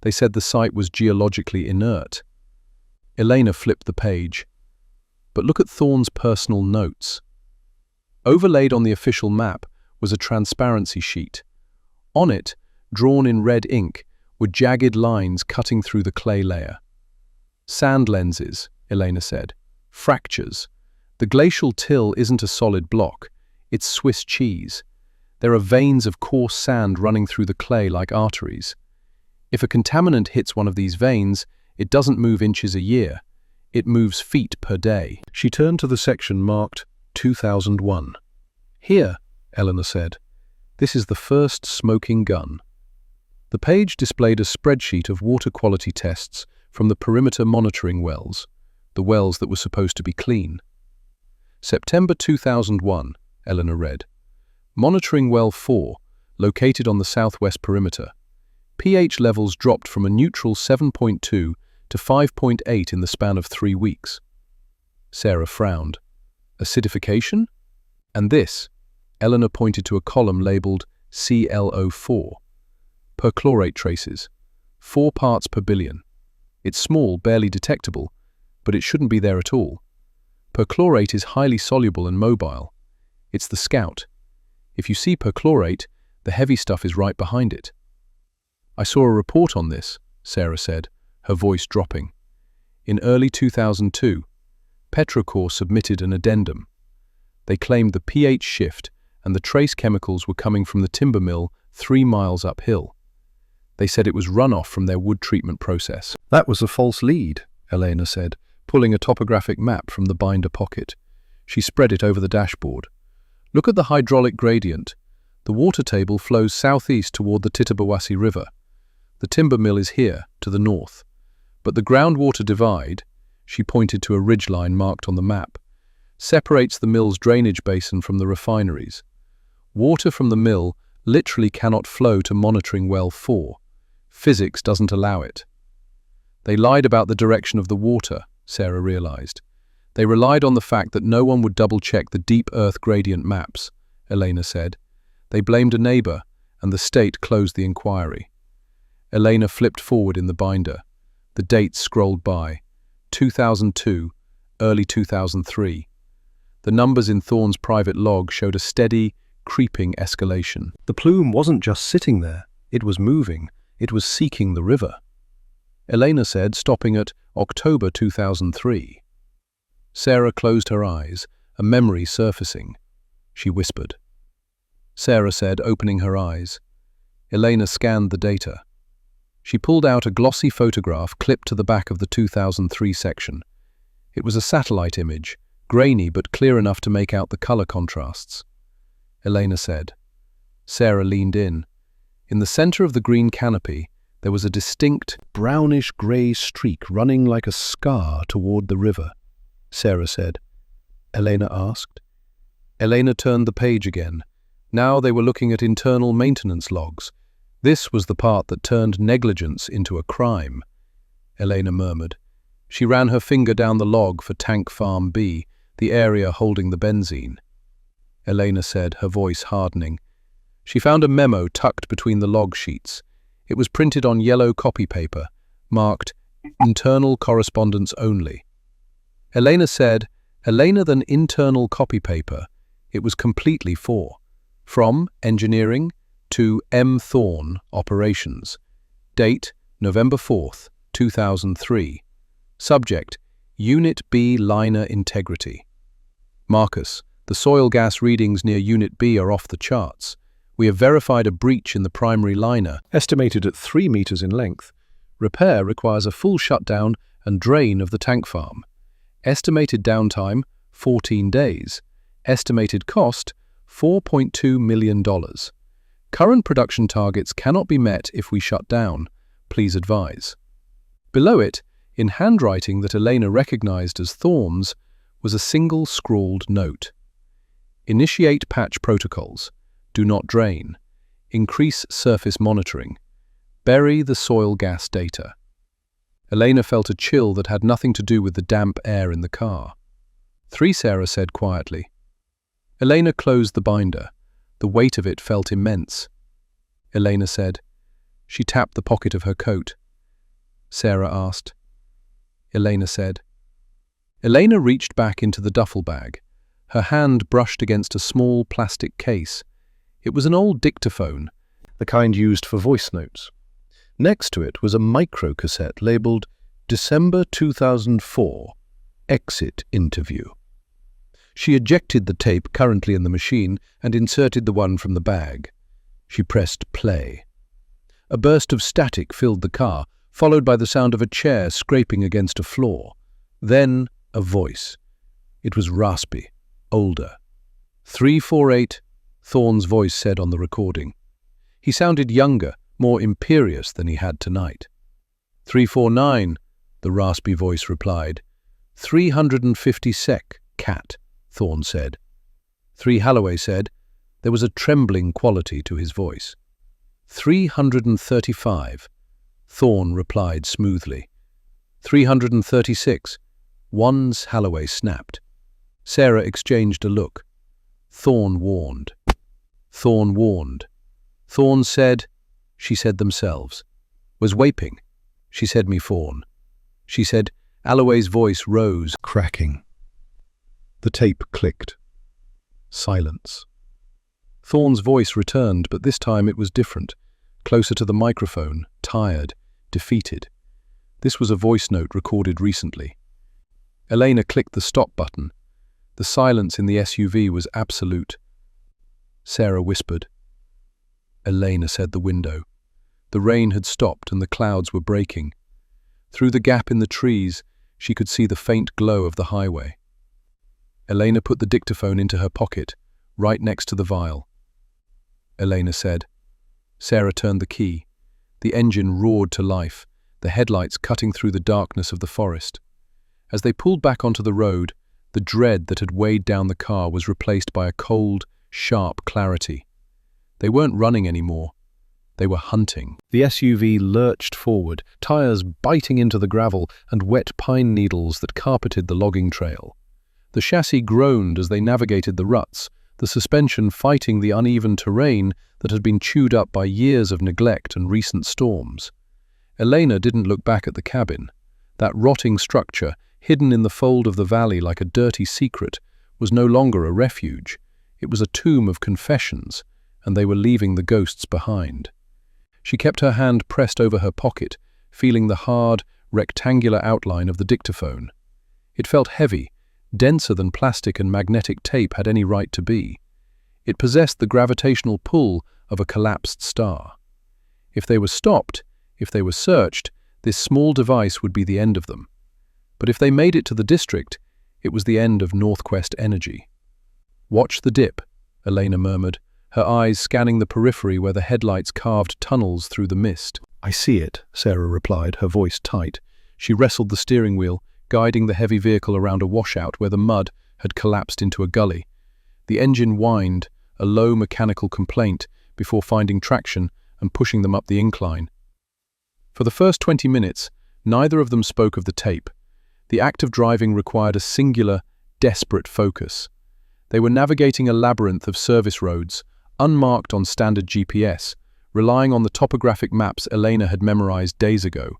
[SPEAKER 1] They said the site was geologically inert. Elena flipped the page. But look at Thorne's personal notes. Overlaid on the official map was a transparency sheet. On it, drawn in red ink, were jagged lines cutting through the clay layer. Sand lenses, Elena said. Fractures. The glacial till isn't a solid block. It's Swiss cheese. There are veins of coarse sand running through the clay like arteries. If a contaminant hits one of these veins, it doesn't move inches a year. It moves feet per day.
[SPEAKER 2] She turned to the section marked 2001.
[SPEAKER 1] Here, Eleanor said. This is the first smoking gun. The page displayed a spreadsheet of water quality tests from the perimeter monitoring wells, the wells that were supposed to be clean. September 2001, Eleanor read. Monitoring well 4, located on the southwest perimeter. pH levels dropped from a neutral 7.2 to 5.8 in the span of 3 weeks. Sarah frowned. Acidification? And this, Eleanor pointed to a column labeled ClO4. Perchlorate traces, 4 parts per billion. It's small, barely detectable, but it shouldn't be there at all. Perchlorate is highly soluble and mobile. It's the scout. If you see perchlorate, the heavy stuff is right behind it. I saw a report on this, Sarah said, her voice dropping. In early 2002, Petrocore submitted an addendum. They claimed the pH shift and the trace chemicals were coming from the timber mill 3 miles uphill. They said it was runoff from their wood treatment process.
[SPEAKER 2] That was a false lead, Elena said, pulling a topographic map from the binder pocket.
[SPEAKER 1] She spread it over the dashboard. Look at the hydraulic gradient. The water table flows southeast toward the Tittabawassee River. The timber mill is here, to the north. But the groundwater divide, she pointed to a ridgeline marked on the map, separates the mill's drainage basin from the refineries. Water from the mill literally cannot flow to monitoring well 4. Physics doesn't allow it. They lied about the direction of the water, Sarah realized. They relied on the fact that no one would double-check the deep earth gradient maps, Elena said. They blamed a neighbor, and the state closed the inquiry. Elena flipped forward in the binder. The dates scrolled by. 2002, early 2003. The numbers in Thorne's private log showed a steady, creeping escalation.
[SPEAKER 2] The plume wasn't just sitting there. It was moving. It was seeking the river.
[SPEAKER 1] Elena said, stopping at October 2003. Sarah closed her eyes, a memory surfacing. She whispered. Sarah said, opening her eyes. Elena scanned the data. She pulled out a glossy photograph clipped to the back of the 2003 section. It was a satellite image, grainy but clear enough to make out the color contrasts. Elena said. Sarah leaned in. In the center of the green canopy, there was a distinct brownish-grey streak running like a scar toward the river. Sarah said. Elena asked. Elena turned the page again. Now they were looking at internal maintenance logs. This was the part that turned negligence into a crime. Elena murmured. She ran her finger down the log for Tank Farm B, the area holding the benzene. Elena said, her voice hardening. She found a memo tucked between the log sheets. It was printed on yellow copy paper, marked Internal Correspondence Only. Elena said, Elena than internal copy paper. It was completely from engineering to M. Thorne, operations. Date, November 4th, 2003. Subject, Unit B liner integrity. Marcus, the soil gas readings near Unit B are off the charts. We have verified a breach in the primary liner, estimated at 3 meters in length. Repair requires a full shutdown and drain of the tank farm. Estimated downtime, 14 days. Estimated cost, $4.2 million. Current production targets cannot be met if we shut down. Please advise. Below it, in handwriting that Elena recognized as Thorne's, was a single scrawled note. Initiate patch protocols. Do not drain. Increase surface monitoring. Bury the soil gas data. Elena felt a chill that had nothing to do with the damp air in the car. 3, Sarah said quietly. Elena closed the binder. The weight of it felt immense. Elena said. She tapped the pocket of her coat. Sarah asked. Elena said. Elena reached back into the duffel bag. Her hand brushed against a small plastic case. It was an old dictaphone, the kind used for voice notes. Next to it was a microcassette labeled December 2004, Exit Interview. She ejected the tape currently in the machine and inserted the one from the bag. She pressed play. A burst of static filled the car, followed by the sound of a chair scraping against a floor. Then a voice. It was raspy, older. 348, Thorne's voice said on the recording. He sounded younger, more imperious than he had tonight. 349, the raspy voice replied. 350 sec, cat, Thorne said. 3 Halloway said. There was a trembling quality to his voice. 335, Thorne replied smoothly. 336, One's Halloway snapped. Sarah exchanged a look. Thorne warned. Thorne warned. Thorne said, she said themselves. Was waping. She said me fawn. She said, Alloway's voice rose, cracking. The tape clicked. Silence. Thorne's voice returned, but this time it was different, closer to the microphone, tired, defeated. This was a voice note recorded recently. Elena clicked the stop button. The silence in the SUV was absolute. Sarah whispered. Elena said the window. The rain had stopped and the clouds were breaking. Through the gap in the trees, she could see the faint glow of the highway. Elena put the dictaphone into her pocket, right next to the vial. Elena said. Sarah turned the key. The engine roared to life, the headlights cutting through the darkness of the forest. As they pulled back onto the road, the dread that had weighed down the car was replaced by a cold, sharp clarity. They weren't running anymore. They were hunting. The SUV lurched forward, tires biting into the gravel and wet pine needles that carpeted the logging trail. The chassis groaned as they navigated the ruts, the suspension fighting the uneven terrain that had been chewed up by years of neglect and recent storms. Elena didn't look back at the cabin. That rotting structure, hidden in the fold of the valley like a dirty secret, was no longer a refuge. It was a tomb of confessions, and they were leaving the ghosts behind. She kept her hand pressed over her pocket, feeling the hard, rectangular outline of the dictaphone. It felt heavy, denser than plastic and magnetic tape had any right to be. It possessed the gravitational pull of a collapsed star. If they were stopped, if they were searched, this small device would be the end of them. But if they made it to the district, it was the end of Northquest Energy. "Watch the dip," Elena murmured, her eyes scanning the periphery where the headlights carved tunnels through the mist.
[SPEAKER 2] "I see it," Sarah replied, her voice tight. She wrestled the steering wheel, guiding the heavy vehicle around a washout where the mud had collapsed into a gully. The engine whined, a low mechanical complaint, before finding traction and pushing them up the incline. For the first 20 minutes, neither of them spoke of the tape. The act of driving required a singular, desperate focus. They were navigating a labyrinth of service roads, unmarked on standard GPS, relying on the topographic maps Elena had memorized days ago.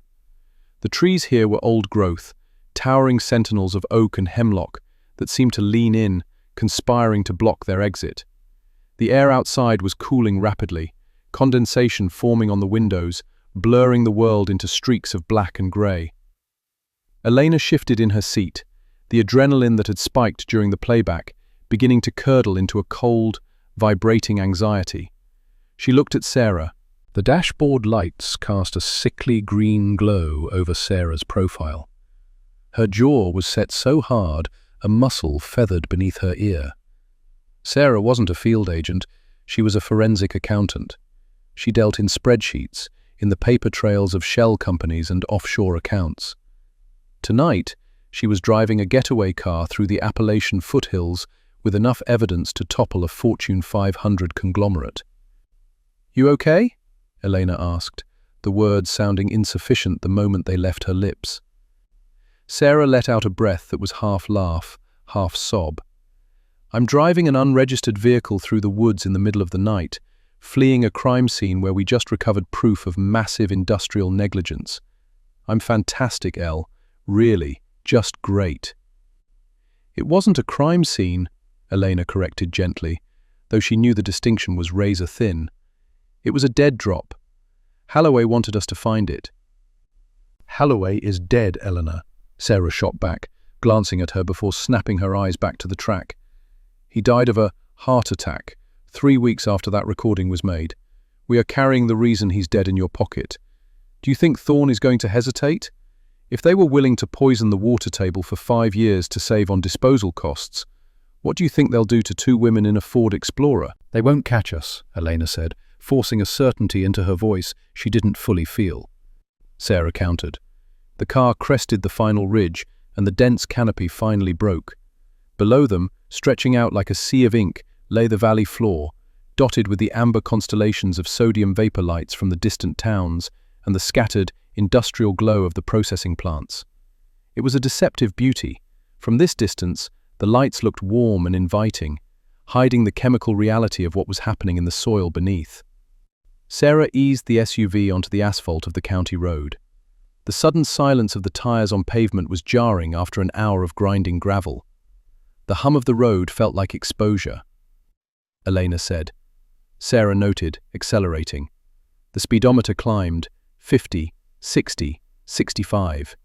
[SPEAKER 2] The trees here were old growth, towering sentinels of oak and hemlock that seemed to lean in, conspiring to block their exit. The air outside was cooling rapidly, condensation forming on the windows, blurring the world into streaks of black and grey. Elena shifted in her seat, the adrenaline that had spiked during the playback beginning to curdle into a cold, vibrating anxiety. She looked at Sarah. The dashboard lights cast a sickly green glow over Sarah's profile. Her jaw was set so hard a muscle feathered beneath her ear. Sarah wasn't a field agent, she was a forensic accountant. She dealt in spreadsheets, in the paper trails of shell companies and offshore accounts. Tonight, she was driving a getaway car through the Appalachian foothills with enough evidence to topple a Fortune 500 conglomerate. "You okay?" Elena asked, the words sounding insufficient the moment they left her lips. Sarah let out a breath that was half laugh, half sob. "I'm driving an unregistered vehicle through the woods in the middle of the night, fleeing a crime scene where we just recovered proof of massive industrial negligence. I'm fantastic, Elle. Really, just great." "It wasn't a crime scene," Elena corrected gently, though she knew the distinction was razor thin. "It was a dead drop. Holloway wanted us to find it." "Holloway is dead, Eleanor," Sarah shot back, glancing at her before snapping her eyes back to the track. "He died of a heart attack 3 weeks after that recording was made. We are carrying the reason he's dead in your pocket. Do you think Thorne is going to hesitate? If they were willing to poison the water table for 5 years to save on disposal costs, what do you think they'll do to 2 women in a Ford Explorer?" "They won't catch us," Elena said, forcing a certainty into her voice she didn't fully feel. Sarah countered. The car crested the final ridge, and the dense canopy finally broke. Below them, stretching out like a sea of ink, lay the valley floor, dotted with the amber constellations of sodium vapor lights from the distant towns and the scattered, industrial glow of the processing plants. It was a deceptive beauty. From this distance, the lights looked warm and inviting, hiding the chemical reality of what was happening in the soil beneath. Sarah eased the SUV onto the asphalt of the county road. The sudden silence of the tires on pavement was jarring after an hour of grinding gravel. The hum of the road felt like exposure. Elena said. Sarah noted, accelerating. The speedometer climbed, 50, 60, 65.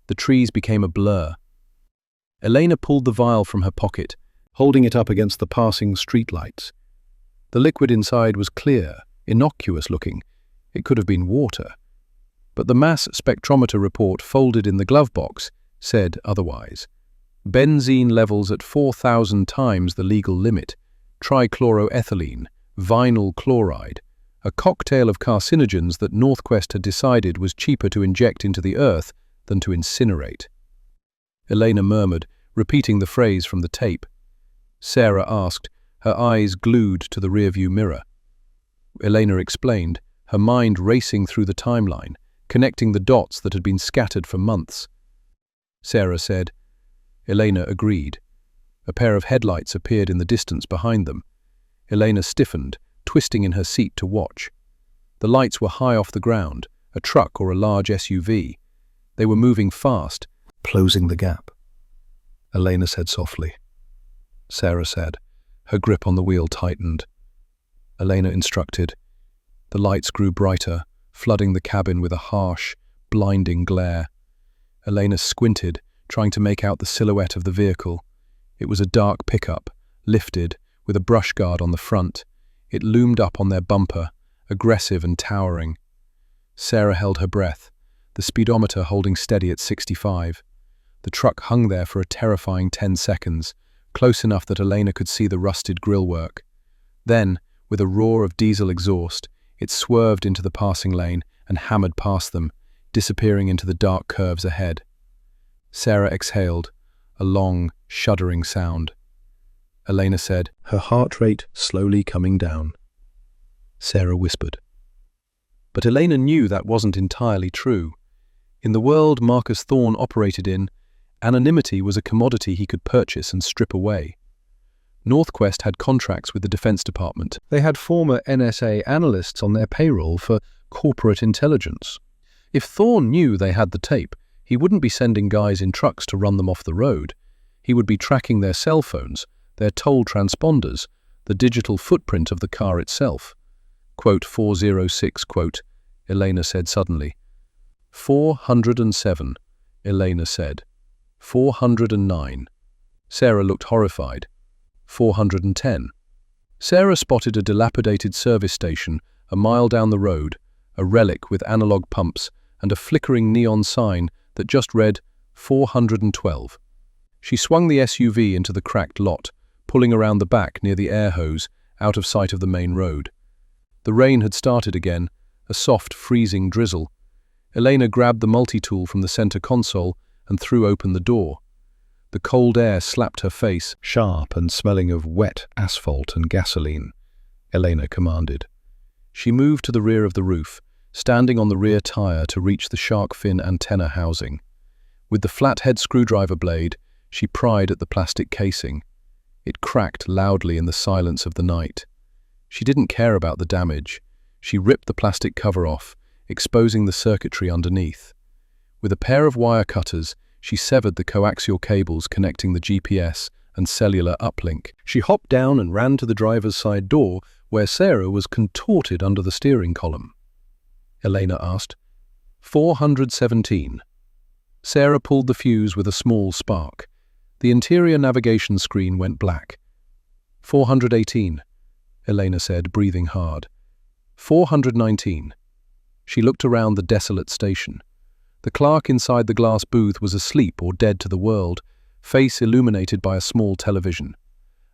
[SPEAKER 2] The trees became a blur. Elena pulled the vial from her pocket, holding it up against the passing streetlights. The liquid inside was clear, innocuous looking. It could have been water. But the mass spectrometer report folded in the glove box said otherwise. Benzene levels at 4,000 times the legal limit, trichloroethylene, vinyl chloride, a cocktail of carcinogens that Northquest had decided was cheaper to inject into the earth than to incinerate. Elena murmured, repeating the phrase from the tape. Sarah asked, her eyes glued to the rearview mirror. Elena explained, her mind racing through the timeline, connecting the dots that had been scattered for months. Sarah said. Elena agreed. A pair of headlights appeared in the distance behind them. Elena stiffened, twisting in her seat to watch. The lights were high off the ground, a truck or a large SUV. They were moving fast, closing the gap. Elena said softly. Sarah said. Her grip on the wheel tightened. Elena instructed. The lights grew brighter, flooding the cabin with a harsh, blinding glare. Elena squinted, trying to make out the silhouette of the vehicle.
[SPEAKER 1] It was a dark pickup, lifted, with a brush guard on the front. It loomed up on their bumper, aggressive and towering. Sarah held her breath, the speedometer holding steady at 65. The truck hung there for a terrifying 10 seconds, close enough that Elena could see the rusted grillwork. Then, with a roar of diesel exhaust, it swerved into the passing lane and hammered past them, disappearing into the dark curves ahead. Sarah exhaled, a long, shuddering sound. Elena said,
[SPEAKER 2] her heart rate slowly coming down. Sarah whispered.
[SPEAKER 1] But Elena knew that wasn't entirely true. In the world Marcus Thorne operated in, anonymity was a commodity he could purchase and strip away. Northquest had contracts with the Defense Department. They had former NSA analysts on their payroll for corporate intelligence. If Thorne knew they had the tape, he wouldn't be sending guys in trucks to run them off the road. He would be tracking their cell phones, their toll transponders, the digital footprint of the car itself. Quote 406, quote, Elena said suddenly. 407, Elena said. 409. Sarah looked horrified. 410. Sarah spotted a dilapidated service station a mile down the road, a relic with analog pumps and a flickering neon sign that just read 412. She swung the SUV into the cracked lot, pulling around the back near the air hose, out of sight of the main road. The rain had started again, a soft, freezing drizzle. Elena grabbed the multi-tool from the center console and threw open the door. The cold air slapped her face,
[SPEAKER 2] sharp and smelling of wet asphalt and gasoline, Elena commanded.
[SPEAKER 1] She moved to the rear of the roof, standing on the rear tire to reach the shark fin antenna housing. With the flathead screwdriver blade, she pried at the plastic casing. It cracked loudly in the silence of the night. She didn't care about the damage. She ripped the plastic cover off, exposing the circuitry underneath. With a pair of wire cutters, she severed the coaxial cables connecting the GPS and cellular uplink. She hopped down and ran to the driver's side door, where Sarah was contorted under the steering column. Elena asked, 417. Sarah pulled the fuse with a small spark. The interior navigation screen went black. 418, Elena said, breathing hard. 419. She looked around the desolate station. The clerk inside the glass booth was asleep or dead to the world, face illuminated by a small television.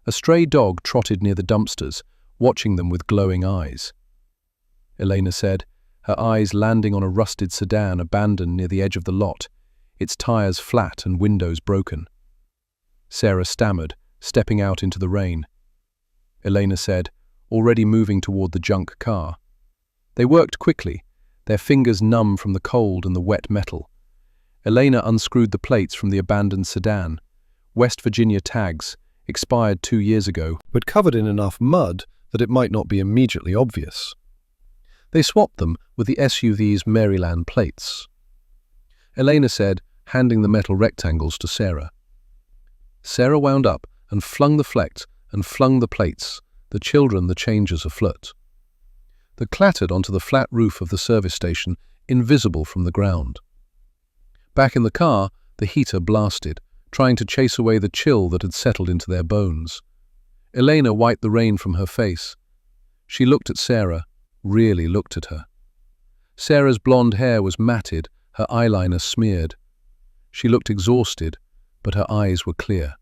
[SPEAKER 1] A stray dog trotted near the dumpsters, watching them with glowing eyes. Elena said, her eyes landing on a rusted sedan abandoned near the edge of the lot, its tires flat and windows broken. Sarah stammered, stepping out into the rain. Elena said, already moving toward the junk car. They worked quickly, their fingers numb from the cold and the wet metal. Elena unscrewed the plates from the abandoned sedan. West Virginia tags, expired 2 years ago, but covered in enough mud that it might not be immediately obvious. They swapped them with the SUV's Maryland plates. Elena said, handing the metal rectangles to Sarah. Sarah wound up and flung the flecks and flung the plates, the children the changers afloat. They clattered onto the flat roof of the service station, invisible from the ground. Back in the car, the heater blasted, trying to chase away the chill that had settled into their bones. Elena wiped the rain from her face. She looked at Sarah, really looked at her. Sarah's blonde hair was matted, her eyeliner smeared. She looked exhausted, but her eyes were clear.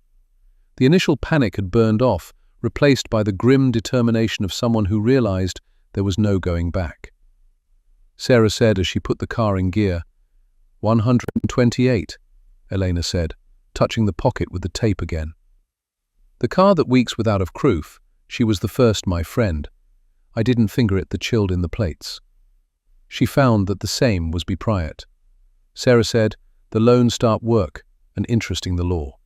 [SPEAKER 1] The initial panic had burned off, replaced by the grim determination of someone who realized there was no going back. Sarah said as she put the car in gear. 128, Elena said, touching the pocket with the tape again. The car that weeks without of proof, she was the first my friend. I didn't finger it that chilled in the plates. She found that the same was be prior. Sarah said, the Lone Start work, and interesting the law.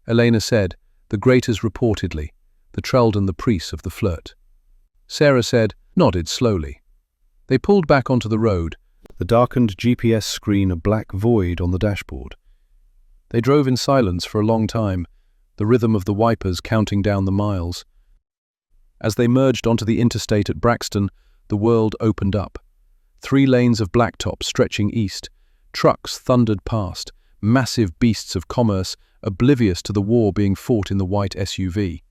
[SPEAKER 1] Elena said, the Graters reportedly, the Trelden the priest of the flirt. Sarah said, nodded slowly. They pulled back onto the road, the darkened GPS screen a black void on the dashboard. They drove in silence for a long time, the rhythm of the wipers counting down the miles. As they merged onto the interstate at Braxton, the world opened up. 3 lanes of blacktop stretching east, trucks thundered past, massive beasts of commerce oblivious to the war being fought in the white SUV.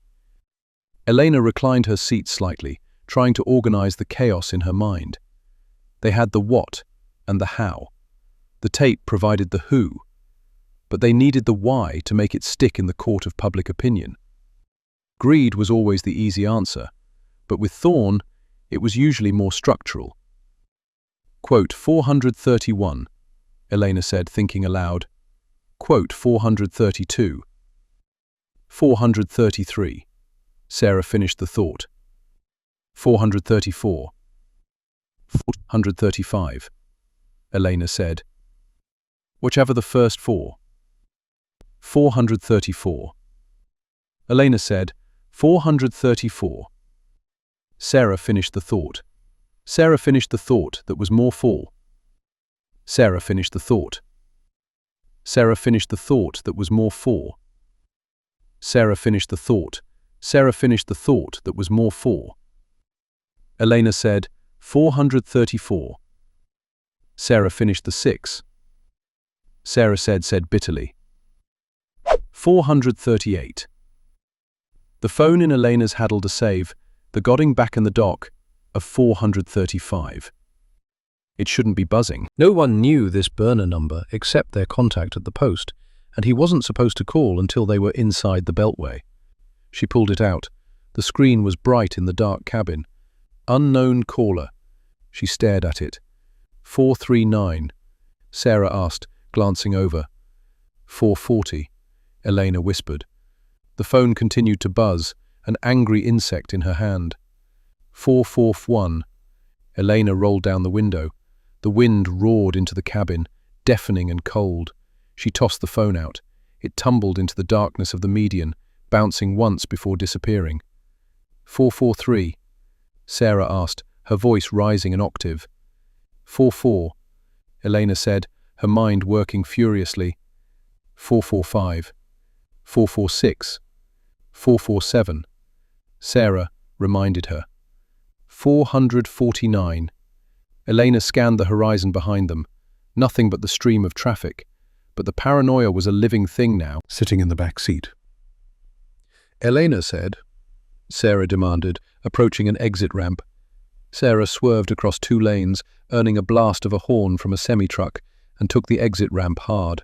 [SPEAKER 1] Elena reclined her seat slightly, trying to organize the chaos in her mind. They had the what and the how. The tape provided the who, but they needed the why to make it stick in the court of public opinion. Greed was always the easy answer, but with Thorne, it was usually more structural. Quote 431, Elena said, thinking aloud. Quote 432. 433. Sarah finished the thought. 434. 435. Elena said. Whichever the first four. 434. Elena said, 434. Sarah finished the thought. Sarah finished the thought that was more full. Sarah finished the thought. Sarah finished the thought that was more full. Sarah finished the thought. Sarah finished the thought that was more full. Elena said, 434. Sarah finished the six. Sarah said bitterly. 438. The phone in Elena's huddled a save, the godding back in the dock, of 435. It shouldn't be buzzing.
[SPEAKER 2] No one knew this burner number except their contact at the post, and he wasn't supposed to call until they were inside the beltway. She pulled it out. The screen was bright in the dark cabin. Unknown caller. She stared at it. 439. Sarah asked, glancing over. 440. Elena whispered. The phone continued to buzz, an angry insect in her hand. 441. Elena rolled down the window. The wind roared into the cabin, deafening and cold. She tossed the phone out. It tumbled into the darkness of the median, bouncing once before disappearing. 443. Sarah asked, her voice rising an octave. 44. Elena said, her mind working furiously. 445. 446. 447. Sarah reminded her. 449. Elena scanned the horizon behind them. Nothing but the stream of traffic. But the paranoia was a living thing now, sitting in the back seat. Elena said, Sarah demanded, approaching an exit ramp. Sarah swerved across 2 lanes, earning a blast of a horn from a semi-truck, and took the exit ramp hard.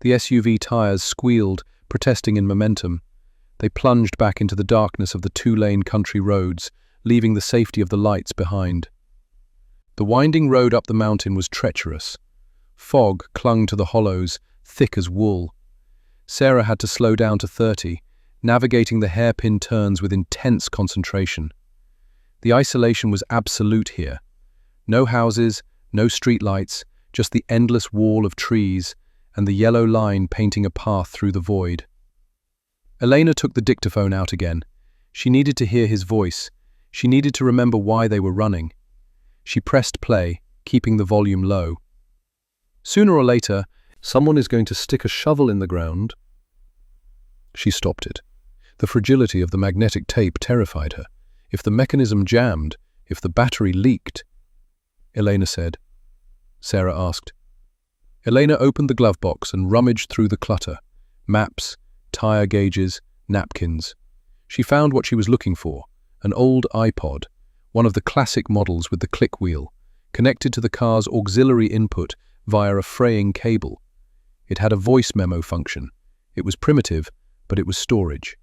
[SPEAKER 2] The SUV tires squealed, protesting in momentum. They plunged back into the darkness of the 2-lane country roads, leaving the safety of the lights behind. The winding road up the mountain was treacherous. Fog clung to the hollows, thick as wool. Sarah had to slow down to 30, navigating the hairpin turns with intense concentration. The isolation was absolute here. No houses, no streetlights, just the endless wall of trees and the yellow line painting a path through the void. Elena took the dictaphone out again. She needed to hear his voice. She needed to remember why they were running. She pressed play, keeping the volume low. Sooner or later, someone is going to stick a shovel in the ground. She stopped it. The fragility of the magnetic tape terrified her. If the mechanism jammed, if the battery leaked. Elena said. Sarah asked. Elena opened the glove box and rummaged through the clutter. Maps, tire gauges, napkins. She found what she was looking for, an old iPod, one of the classic models with the click wheel, connected to the car's auxiliary input via a fraying cable. It had a voice memo function. It was primitive, but it was storage.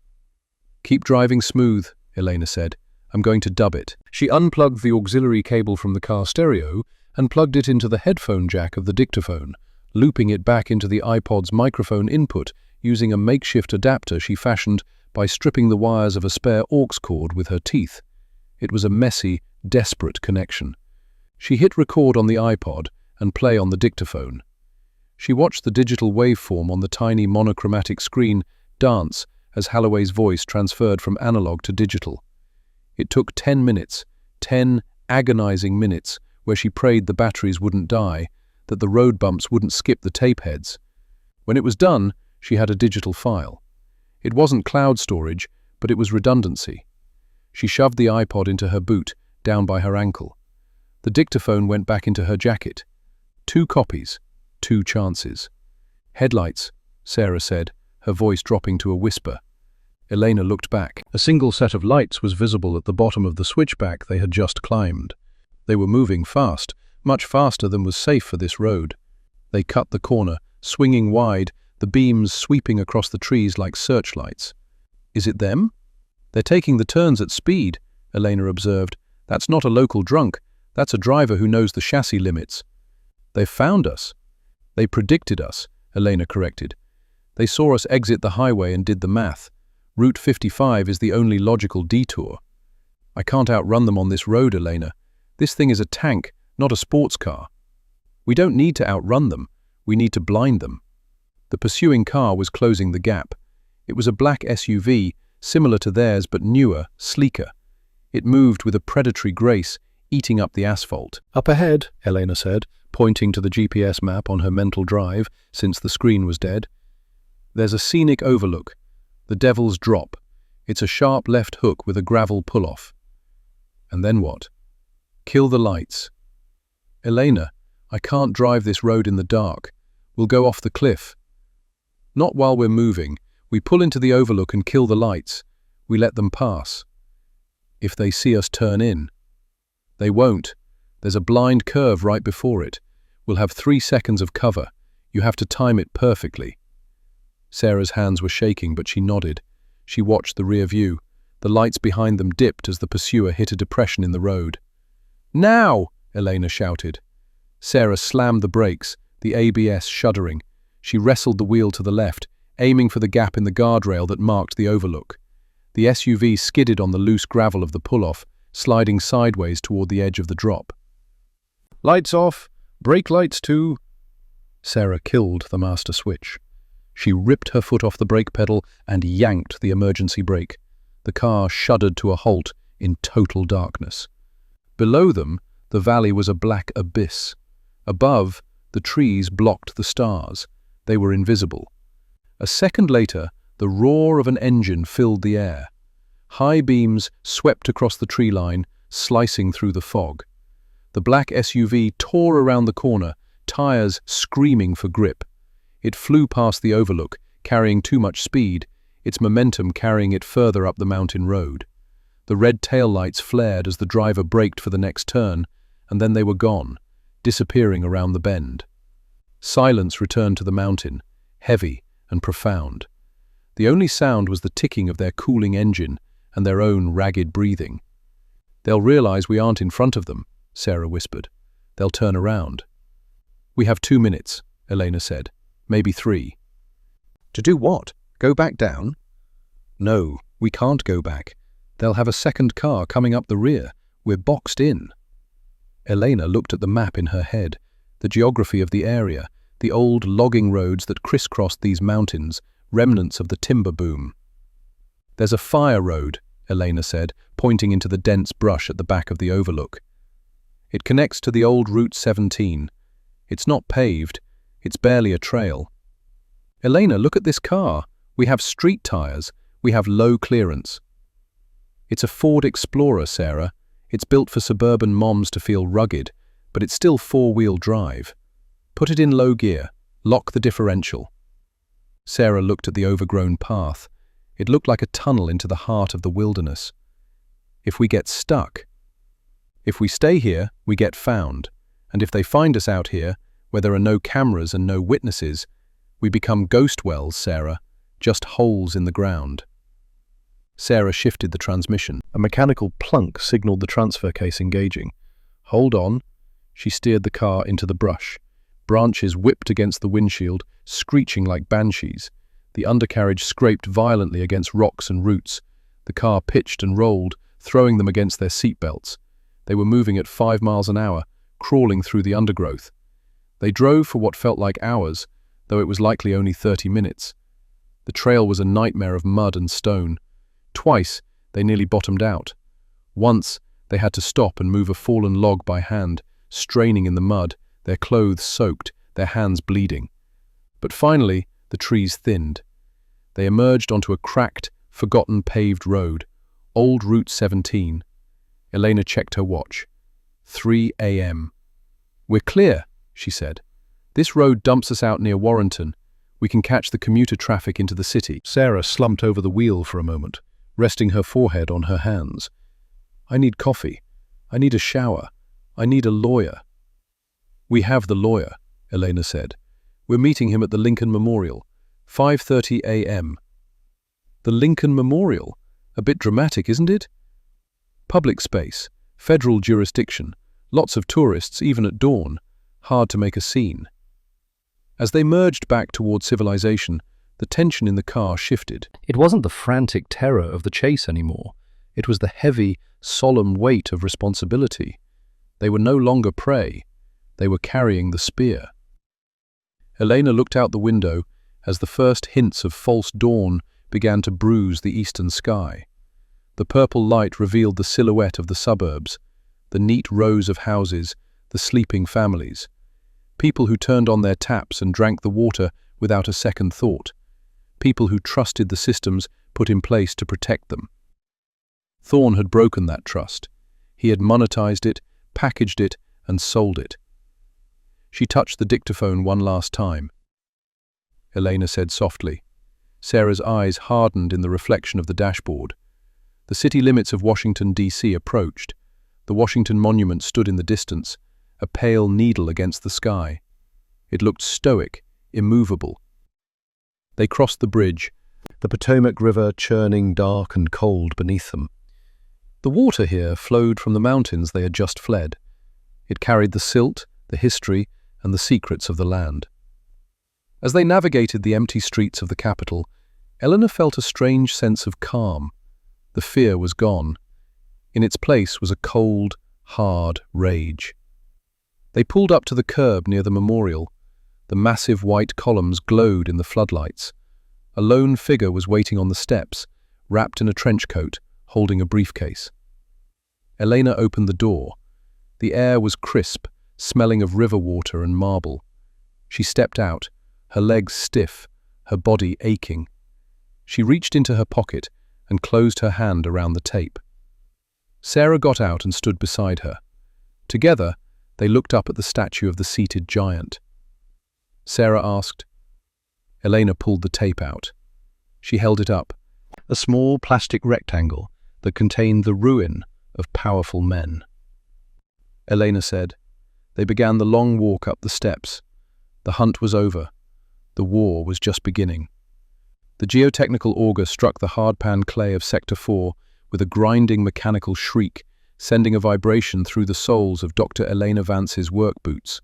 [SPEAKER 2] Keep driving smooth, Elena said. I'm going to dub it. She unplugged the auxiliary cable from the car stereo and plugged it into the headphone jack of the dictaphone, looping it back into the iPod's microphone input using a makeshift adapter she fashioned by stripping the wires of a spare aux cord with her teeth. It was a messy, desperate connection. She hit record on the iPod and play on the dictaphone. She watched the digital waveform on the tiny monochromatic screen dance as Holloway's voice transferred from analog to digital. It took 10 minutes, 10 agonizing minutes, where she prayed the batteries wouldn't die, that the road bumps wouldn't skip the tape heads. When it was done, she had a digital file. It wasn't cloud storage, but it was redundancy. She shoved the iPod into her boot, down by her ankle. The dictaphone went back into her jacket. 2 copies, 2 chances. Headlights, Sarah said,
[SPEAKER 1] her voice dropping to a whisper. Elena looked back.
[SPEAKER 2] A single set of lights was visible at the bottom of the switchback they had just climbed. They were moving fast, much faster than was safe for this road. They cut the corner, swinging wide, the beams sweeping across the trees like searchlights. "Is it them?" "They're taking the turns at speed," Elena observed. "That's not a local drunk. That's a driver who knows the chassis limits." "They've found us." "They predicted us," Elena corrected. "They saw us exit the highway and did the math. Route 55 is the only logical detour." "I can't outrun them on this road, Elena. This thing is a tank, not a sports car." "We don't need to outrun them. We need to blind them." The pursuing car was closing the gap. It was a black SUV, similar to theirs but newer, sleeker. It moved with a predatory grace, eating up the asphalt. "Up ahead," Elena said, pointing to the GPS map on her mental drive, since the screen was dead.
[SPEAKER 1] "There's a scenic overlook. The Devil's Drop. It's a sharp left hook with a gravel pull-off." "And then what?" "Kill the lights." "Elena, I can't drive this road in the dark. We'll go off the cliff." "Not while we're moving. We pull into the overlook and kill the lights. We let them pass." "If they see us turn in." "They won't. There's a blind curve right before it. We'll have 3 seconds of cover. You have to time it perfectly." Sarah's hands were shaking, but she nodded. She watched the rear view. The lights behind them dipped as the pursuer hit a depression in the road. "Now!" Elena shouted. Sarah slammed the brakes, the ABS shuddering. She wrestled the wheel to the left, aiming for the gap in the guardrail that marked the overlook. The SUV skidded on the loose gravel of the pull-off, sliding sideways toward the edge of the drop.
[SPEAKER 2] "Lights off! Brake lights too!" Sarah killed the master switch. She ripped her foot off the brake pedal and yanked the emergency brake. The car shuddered to a halt in total darkness. Below them, the valley was a black abyss. Above, the trees blocked the stars. They were invisible. A second later, the roar of an engine filled the air. High beams swept across the tree line, slicing through the fog. The black SUV tore around the corner, tires screaming for grip. It flew past the overlook, carrying too much speed, its momentum carrying it further up the mountain road. The red taillights flared as the driver braked for the next turn, and then they were gone, disappearing around the bend. Silence returned to the mountain, heavy and profound. The only sound was the ticking of their cooling engine and their own ragged breathing. "They'll realize we aren't in front of them," Sarah whispered. "They'll turn around." "We have 2 minutes," Elena said. "Maybe 3. "To do what? Go back down?"
[SPEAKER 1] "No, we can't go back. They'll have a second car coming up the rear. We're boxed in." Elena looked at the map in her head, the geography of the area, the old logging roads that crisscrossed these mountains, remnants of the timber boom. "There's a fire road," Elena said, pointing into the dense brush at the back of the overlook. "It connects to the old Route 17. It's not paved. It's barely a trail." "Elena, look at this car. We have street tires. We have low clearance." "It's a Ford Explorer, Sarah. It's built for suburban moms to feel rugged, but it's still 4-wheel drive. Put it in low gear. Lock the differential." Sarah looked at the overgrown path. It looked like a tunnel into the heart of the wilderness. "If we get stuck. If we stay here, we get found. And if they find us out here, where there are no cameras and no witnesses, we become ghost wells, Sarah, just holes in the ground." Sarah shifted the transmission. A mechanical plunk signaled the transfer case engaging. "Hold on." She steered the car into the brush. Branches whipped against the windshield, screeching like banshees. The undercarriage scraped violently against rocks and roots. The car pitched and rolled, throwing them against their seatbelts. They were moving at 5 miles an hour, crawling through the undergrowth. They drove for what felt like hours, though it was likely only 30 minutes. The trail was a nightmare of mud and stone. Twice, they nearly bottomed out. Once, they had to stop and move a fallen log by hand, straining in the mud, their clothes soaked, their hands bleeding. But finally, the trees thinned. They emerged onto a cracked, forgotten paved road, old Route 17. Elena checked her watch. 3 a.m. "We're clear," she said. "This road dumps us out near Warrenton. We can catch the commuter traffic into the city."
[SPEAKER 2] Sarah slumped over the wheel for a moment, resting her forehead on her hands.
[SPEAKER 1] "I need coffee. I need a shower. I need a lawyer." "We have the lawyer," Elena said. "We're meeting him at the Lincoln Memorial, 5:30 a.m. "The Lincoln Memorial? A bit dramatic, isn't it?" "Public space, federal jurisdiction, lots of tourists even at dawn. Hard to make a scene." As they merged back toward civilization, the tension in the car shifted. It wasn't the frantic terror of the chase anymore. It was the heavy, solemn weight of responsibility. They were no longer prey. They were carrying the spear. Elena looked out the window as the first hints of false dawn began to bruise the eastern sky. The purple light revealed the silhouette of the suburbs, the neat rows of houses, the sleeping families. People who turned on their taps and drank the water without a second thought. People who trusted the systems put in place to protect them. Thorne had broken that trust. He had monetized it, packaged it, and sold it. She touched the dictaphone one last time. Elena said softly. Sarah's eyes hardened in the reflection of the dashboard. The city limits of Washington, D.C. approached. The Washington Monument stood in the distance, a pale needle against the sky. It looked stoic, immovable. They crossed the bridge, the Potomac River churning dark and cold beneath them. The water here flowed from the mountains they had just fled. It carried the silt, the history, and the secrets of the land. As they navigated the empty streets of the capital, Eleanor felt a strange sense of calm. The fear was gone. In its place was a cold, hard rage. They pulled up to the curb near the memorial. The massive white columns glowed in the floodlights. A lone figure was waiting on the steps, wrapped in a trench coat, holding a briefcase. Elena opened the door. The air was crisp, smelling of river water and marble. She stepped out, her legs stiff, her body aching. She reached into her pocket and closed her hand around the tape. Sarah got out and stood beside her. Together, they looked up at the statue of the seated giant. Sarah asked. Elena pulled the tape out. She held it up, a small plastic rectangle that contained the ruin of powerful men. Elena said. They began the long walk up the steps. The hunt was over. The war was just beginning. The geotechnical auger struck the hard-pan clay of Sector 4 with a grinding mechanical shriek, sending a vibration through the soles of Dr. Elena Vance's work boots.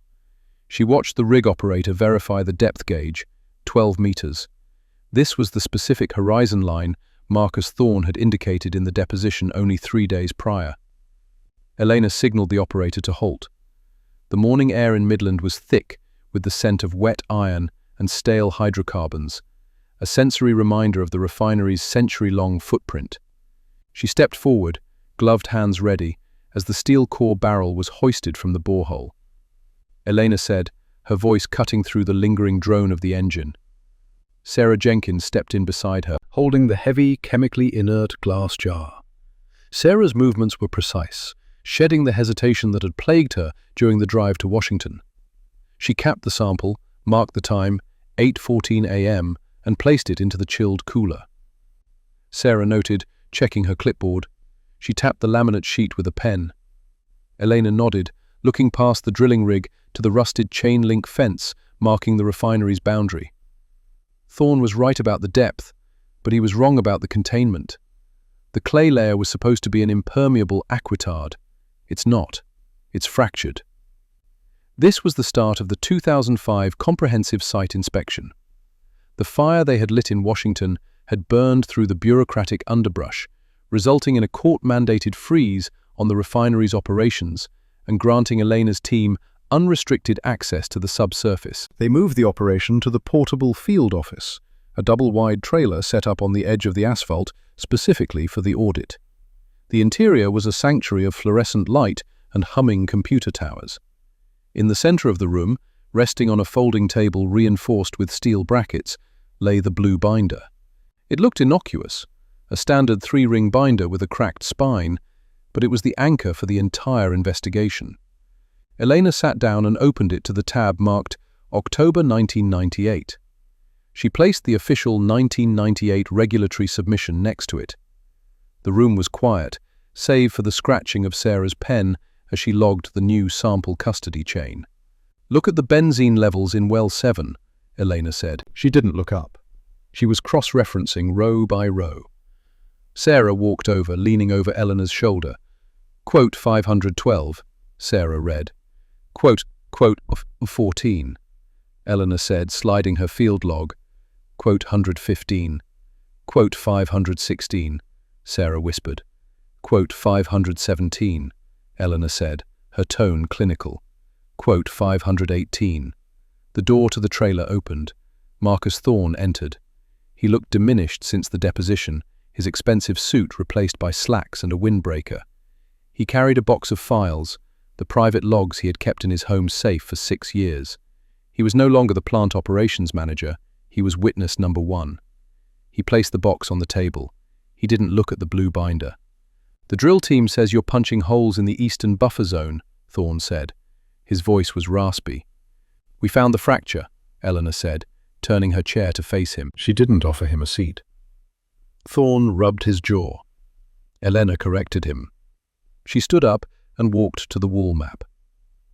[SPEAKER 1] She watched the rig operator verify the depth gauge, 12 meters. This was the specific horizon line Marcus Thorne had indicated in the deposition only 3 days prior. Elena signaled the operator to halt. The morning air in Midland was thick with the scent of wet iron and stale hydrocarbons, a sensory reminder of the refinery's century-long footprint. She stepped forward, gloved hands ready, as the steel core barrel was hoisted from the borehole. Elena said, her voice cutting through the lingering drone of the engine. Sarah Jenkins stepped in beside her, holding the heavy, chemically inert glass jar. Sarah's movements were precise, shedding the hesitation that had plagued her during the drive to Washington. She capped the sample, marked the time, 8:14 a.m., and placed it into the chilled cooler. Sarah noted, checking her clipboard. She tapped the laminate sheet with a pen. Elena nodded, looking past the drilling rig to the rusted chain-link fence marking the refinery's boundary. Thorne was right about the depth, but he was wrong about the containment. The clay layer was supposed to be an impermeable aquitard. It's not. It's fractured. This was the start of the 2005 comprehensive site inspection. The fire they had lit in Washington had burned through the bureaucratic underbrush, resulting in a court-mandated freeze on the refinery's operations and granting Elena's team unrestricted access to the subsurface. They moved the operation to the portable field office, a double-wide trailer set up on the edge of the asphalt specifically for the audit. The interior was a sanctuary of fluorescent light and humming computer towers. In the center of the room, resting on a folding table reinforced with steel brackets, lay the blue binder. It looked innocuous, a standard 3-ring binder with a cracked spine, but it was the anchor for the entire investigation. Elena sat down and opened it to the tab marked October 1998. She placed the official 1998 regulatory submission next to it. The room was quiet, save for the scratching of Sarah's pen as she logged the new sample custody chain. "Look at the benzene levels in well 7, Elena said. She didn't look up. She was cross-referencing row by row. Sarah walked over, leaning over Eleanor's shoulder. "Quote 512, Sarah read. Quote 14, Eleanor said, sliding her field log. Quote 115. Quote 516, Sarah whispered. Quote 517, Eleanor said, her tone clinical. Quote 518. The door to the trailer opened. Marcus Thorne entered. He looked diminished since the deposition, his expensive suit replaced by slacks and a windbreaker. He carried a box of files, the private logs he had kept in his home safe for 6 years. He was no longer the plant operations manager, he was witness number 1. He placed the box on the table. He didn't look at the blue binder. "The drill team says you're punching holes in the eastern buffer zone," Thorne said. His voice was raspy. "We found the fracture," Eleanor said, turning her chair to face him.
[SPEAKER 2] She didn't offer him a seat.
[SPEAKER 1] Thorne rubbed his jaw. Elena corrected him. She stood up and walked to the wall map.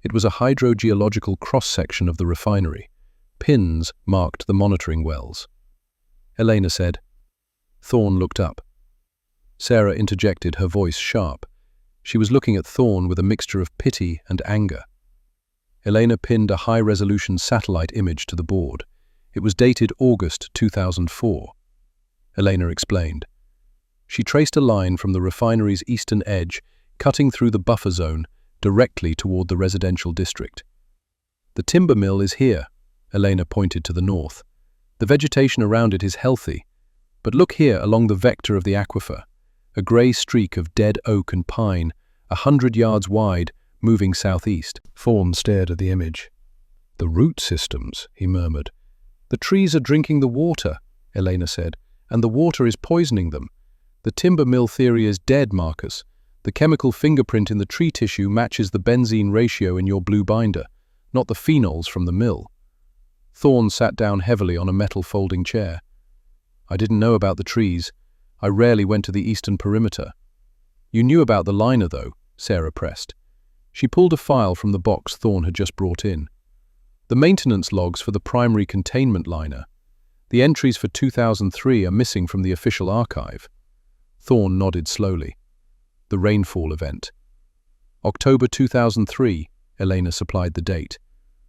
[SPEAKER 1] It was a hydrogeological cross-section of the refinery. Pins marked the monitoring wells. Elena said. Thorne looked up. Sarah interjected, her voice sharp. She was looking at Thorne with a mixture of pity and anger. Elena pinned a high-resolution satellite image to the board. It was dated August 2004. Elena explained. She traced a line from the refinery's eastern edge, cutting through the buffer zone, directly toward the residential district. "The timber mill is here," Elena pointed to the north. "The vegetation around it is healthy. But look here along the vector of the aquifer, a grey streak of dead oak and pine, 100 yards wide, moving southeast."
[SPEAKER 2] Thorne stared at the image.
[SPEAKER 1] "The root systems," he murmured. "The trees are drinking the water," Elena said, "and the water is poisoning them. The timber mill theory is dead, Marcus. The chemical fingerprint in the tree tissue matches the benzene ratio in your blue binder, not the phenols from the mill." Thorne sat down heavily on a metal folding chair. "I didn't know about the trees. I rarely went to the eastern perimeter." "You knew about the liner, though," Sarah pressed. She pulled a file from the box Thorne had just brought in. "The maintenance logs for the primary containment liner. The entries for 2003 are missing from the official archive." Thorne nodded slowly. "The rainfall event." "October 2003, Elena supplied the date.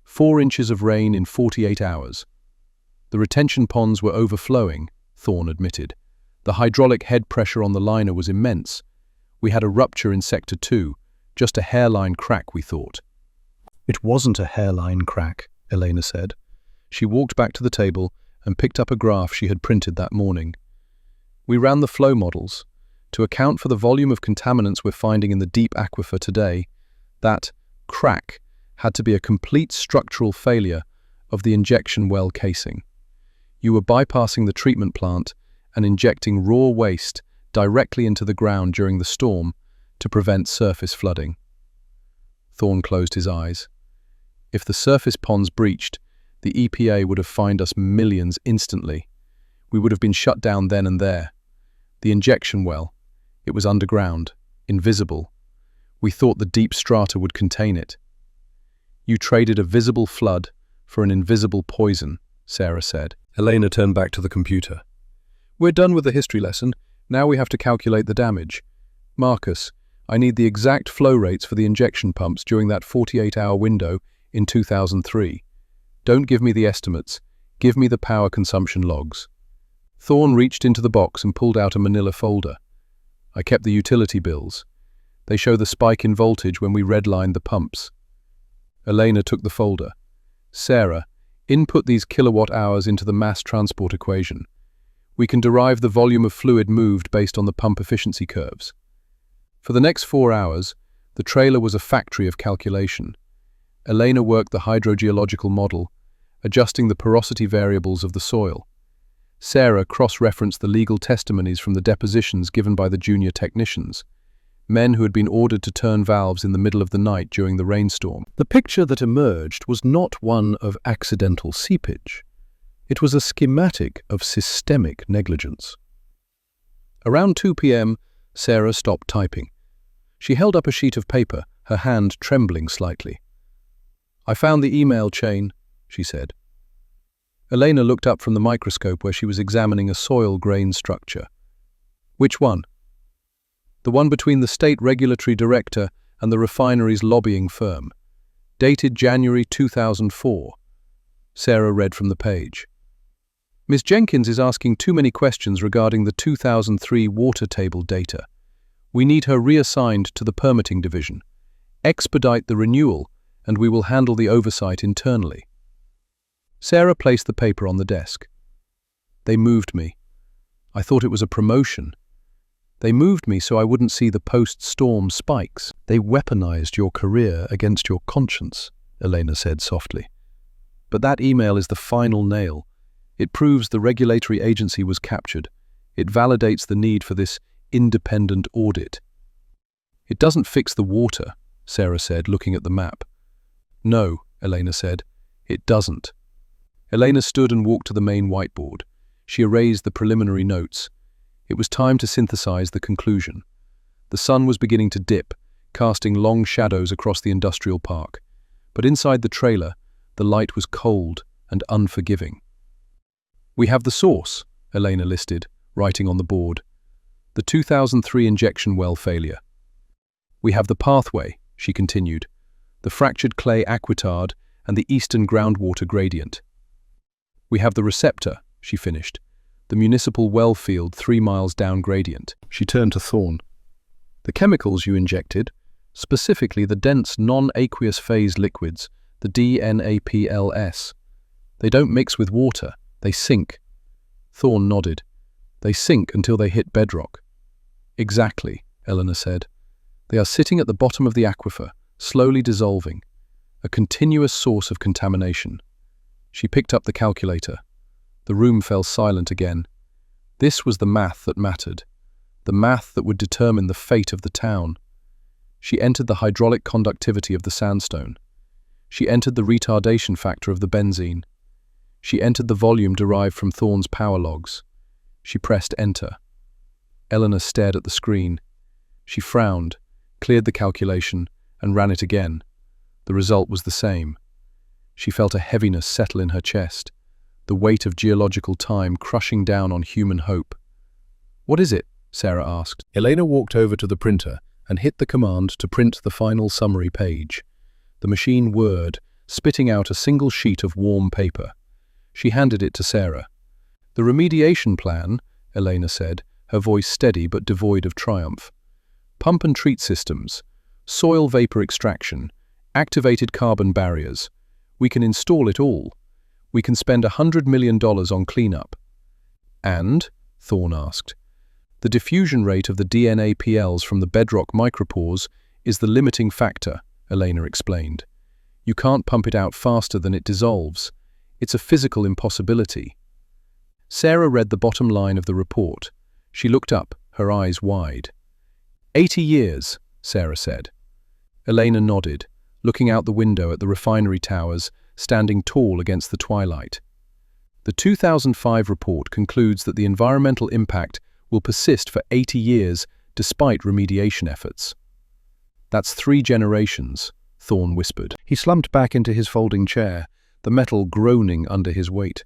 [SPEAKER 1] 4 inches of rain in 48 hours. "The retention ponds were overflowing," Thorne admitted. "The hydraulic head pressure on the liner was immense. We had a rupture in Sector 2, just a hairline crack, we thought."
[SPEAKER 2] "It wasn't a hairline crack," Elena said.
[SPEAKER 1] She walked back to the table and picked up a graph she had printed that morning. "We ran the flow models. To account for the volume of contaminants we're finding in the deep aquifer today, that crack had to be a complete structural failure of the injection well casing. You were bypassing the treatment plant and injecting raw waste directly into the ground during the storm to prevent surface flooding." Thorne closed his eyes. "If the surface ponds breached, the EPA would have fined us millions instantly. We would have been shut down then and there. The injection well, it was underground, invisible. We thought the deep strata would contain it." "You traded a visible flood for an invisible poison," Sarah said.
[SPEAKER 2] Elena turned back to the computer.
[SPEAKER 1] "We're done with the history lesson. Now we have to calculate the damage. Marcus, I need the exact flow rates for the injection pumps during that 48-hour window in 2003. Don't give me the estimates. Give me the power consumption logs." Thorne reached into the box and pulled out a manila folder. "I kept the utility bills. They show the spike in voltage when we redlined the pumps." Elena took the folder. "Sarah, input these kilowatt hours into the mass transport equation. We can derive the volume of fluid moved based on the pump efficiency curves." For the next 4 hours, the trailer was a factory of calculation. Elena worked the hydrogeological model, adjusting the porosity variables of the soil. Sarah cross-referenced the legal testimonies from the depositions given by the junior technicians, men who had been ordered to turn valves in the middle of the night during the rainstorm.
[SPEAKER 2] The picture that emerged was not one of accidental seepage. It was a schematic of systemic negligence. Around 2 p.m., Sarah stopped typing. She held up a sheet of paper, her hand trembling slightly. "I found the email chain," she said. Elena looked up from the microscope where she was examining a soil grain structure. "Which one?" "The one between the state regulatory director and the refinery's lobbying firm. Dated January 2004. Sarah read from the page. "Ms. Jenkins is asking too many questions regarding the 2003 water table data. We need her reassigned to the permitting division. Expedite the renewal, and we will handle the oversight internally." Sarah placed the paper on the desk. "They moved me. I thought it was a promotion. They moved me so I wouldn't see the post-storm spikes. They weaponized your career against your conscience," Elena said softly. "But that email is the final nail. It proves the regulatory agency was captured. It validates the need for this independent audit." "It doesn't fix the water," Sarah said, looking at the map. "No," Elena said, "it doesn't." Elena stood and walked to the main whiteboard. She erased the preliminary notes. It was time to synthesize the conclusion. The sun was beginning to dip, casting long shadows across the industrial park. But inside the trailer, the light was cold and unforgiving. "We have the source," Elena listed, writing on the board. "The 2003 injection well failure. We have the pathway," she continued, "the fractured clay aquitard and the eastern groundwater gradient. We have the receptor," she finished, "the municipal well field 3 miles down gradient." She turned to Thorne. "The chemicals you injected, specifically the dense non-aqueous phase liquids, the DNAPLS, they don't mix with water, they sink." Thorne nodded. "They sink until they hit bedrock." "Exactly," Eleanor said. "They are sitting at the bottom of the aquifer, slowly dissolving, a continuous source of contamination." She picked up the calculator. The room fell silent again. This was the math that mattered, the math that would determine the fate of the town. She entered the hydraulic conductivity of the sandstone. She entered the retardation factor of the benzene. She entered the volume derived from Thorne's power logs. She pressed enter. Eleanor stared at the screen. She frowned, cleared the calculation, and ran it again. The result was the same. She felt a heaviness settle in her chest, the weight of geological time crushing down on human hope. "What is it?" Sarah asked. Elena walked over to the printer and hit the command to print the final summary page. The machine whirred, spitting out a single sheet of warm paper. She handed it to Sarah. "The remediation plan," Elena said, her voice steady but devoid of triumph. "Pump and treat systems, soil vapor extraction, activated carbon barriers. We can install it all. We can spend $100 million on cleanup." "And?" Thorne asked. "The diffusion rate of the DNAPLs from the bedrock micropores is the limiting factor," Elena explained. "You can't pump it out faster than it dissolves. It's a physical impossibility." Sarah read the bottom line of the report. She looked up, her eyes wide. 80 years, Sarah said. Elena nodded, looking out the window at the refinery towers, standing tall against the twilight. The 2005 report concludes that the environmental impact will persist for 80 years despite remediation efforts. "That's 3 generations, Thorne whispered. He slumped back into his folding chair, the metal groaning under his weight.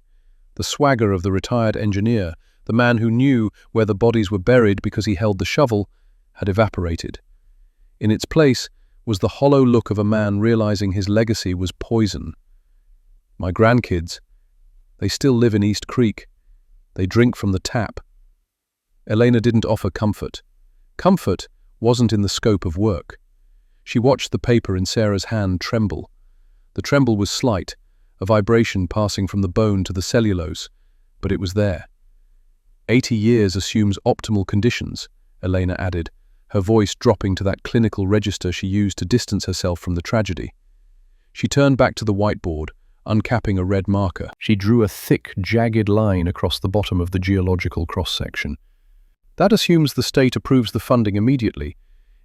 [SPEAKER 2] The swagger of the retired engineer, the man who knew where the bodies were buried because he held the shovel, had evaporated. In its place was the hollow look of a man realizing his legacy was poison. "My grandkids, they still live in East Creek. They drink from the tap." Elena didn't offer comfort. Comfort wasn't in the scope of work. She watched the paper in Sarah's hand tremble. The tremble was slight, a vibration passing from the bone to the cellulose, but it was there. 80 years assumes optimal conditions, Elena added, her voice dropping to that clinical register she used to distance herself from the tragedy. She turned back to the whiteboard, uncapping a red marker. She drew a thick, jagged line across the bottom of the geological cross-section. That assumes the state approves the funding immediately.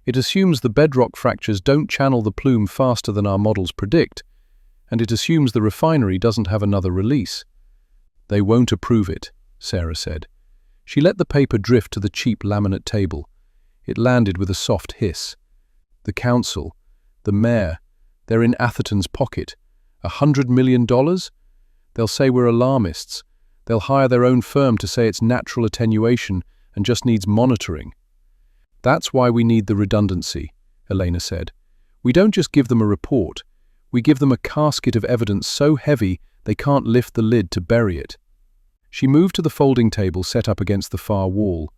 [SPEAKER 2] It assumes the bedrock fractures don't channel the plume faster than our models predict, and it assumes the refinery doesn't have another release.
[SPEAKER 1] They won't approve it, Sarah said. She let the paper drift to the cheap laminate table. It landed with a soft hiss. The council, the mayor, they're in Atherton's pocket. $100 million? They'll say we're alarmists. They'll hire their own firm to say it's natural attenuation and just needs monitoring. That's why we need the redundancy, Elena said. We don't just give them a report. We give them a casket of evidence so heavy they can't lift the lid to bury it. She moved to the folding table set up against the far wall,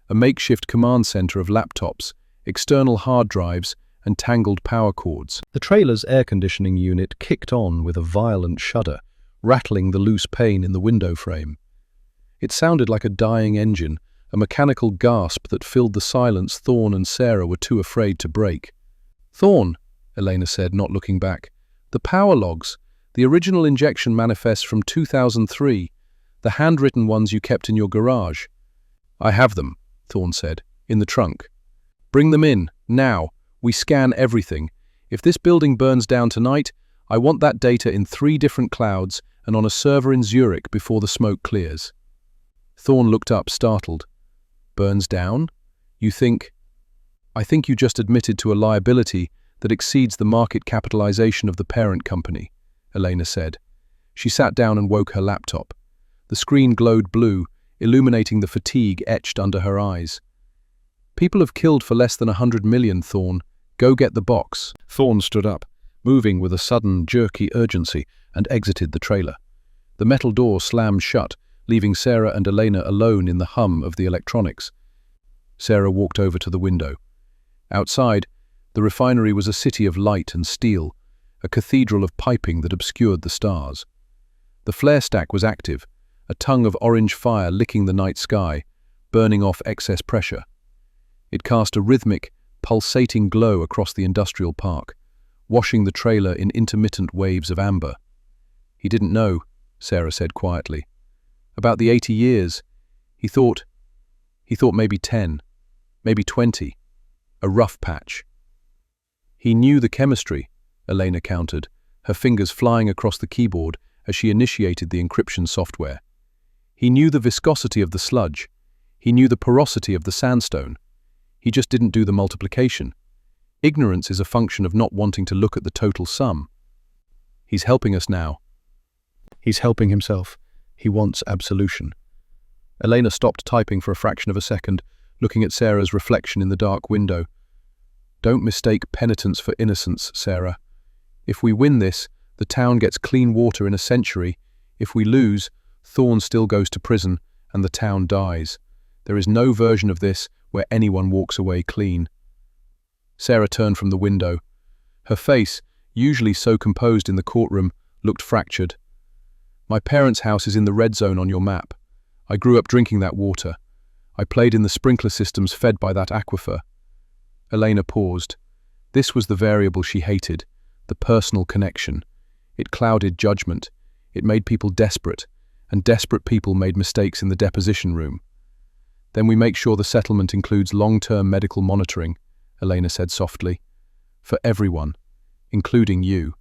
[SPEAKER 1] a makeshift command center of laptops, external hard drives, and tangled power cords. The trailer's air conditioning unit kicked on with a violent shudder, rattling the loose pane in the window frame. It sounded like a dying engine, a mechanical gasp that filled the silence Thorne and Sarah were too afraid to break. "Thorne," Elena said, not looking back. "The power logs, the original injection manifests from 2003, the handwritten ones you kept in your garage." "I have them," Thorne said, "in the trunk." "Bring them in, now. We scan everything. If this building burns down tonight, I want that data in 3 different clouds and on a server in Zurich before the smoke clears." Thorne looked up, startled. "Burns down? You think—" "I think you just admitted to a liability that exceeds the market capitalization of the parent company," Elena said. She sat down and woke her laptop. The screen glowed blue, illuminating the fatigue etched under her eyes. "People have killed for less than 100 million, Thorne. Go get the box." Thorne stood up, moving with a sudden, jerky urgency, and exited the trailer. The metal door slammed shut, leaving Sarah and Elena alone in the hum of the electronics. Sarah walked over to the window. Outside, the refinery was a city of light and steel, a cathedral of piping that obscured the stars. The flare stack was active, a tongue of orange fire licking the night sky, burning off excess pressure. It cast a rhythmic, pulsating glow across the industrial park, washing the trailer in intermittent waves of amber. "He didn't know," Sarah said quietly. "About the 80 years. He thought maybe 10, maybe 20. A rough patch." "He knew the chemistry," Elena countered, her fingers flying across the keyboard as she initiated the encryption software. "He knew the viscosity of the sludge. He knew the porosity of the sandstone. He just didn't do the multiplication. Ignorance is a function of not wanting to look at the total sum. He's helping us now." "He's helping himself. He wants absolution." Elena stopped typing for a fraction of a second, looking at Sarah's reflection in the dark window. "Don't mistake penitence for innocence, Sarah. If we win this, the town gets clean water in a century. If we lose, Thorne still goes to prison and the town dies. There is no version of this where anyone walks away clean." Sarah turned from the window. Her face, usually so composed in the courtroom, looked fractured. "My parents' house is in the red zone on your map. I grew up drinking that water. I played in the sprinkler systems fed by that aquifer." Elena paused. This was the variable she hated, the personal connection. It clouded judgment. It made people desperate, and desperate people made mistakes in the deposition room. "Then we make sure the settlement includes long-term medical monitoring," Elena said softly. "For everyone, including you."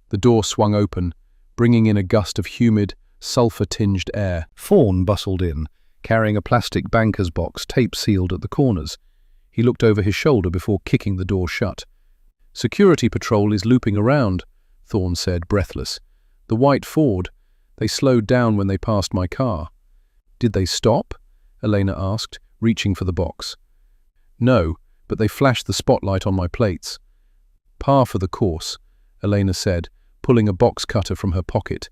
[SPEAKER 1] The door swung open, bringing in a gust of humid, sulfur-tinged air. Thorne bustled in, carrying a plastic banker's box tape-sealed at the corners. He looked over his shoulder before kicking the door shut. "Security patrol is looping around," Thorne said, breathless. "The white Ford. They slowed down when they passed my car." "Did they stop?" Elena asked, reaching for the box. "No, but they flashed the spotlight on my plates." "Par for the course," Elena said, pulling a box cutter from her pocket.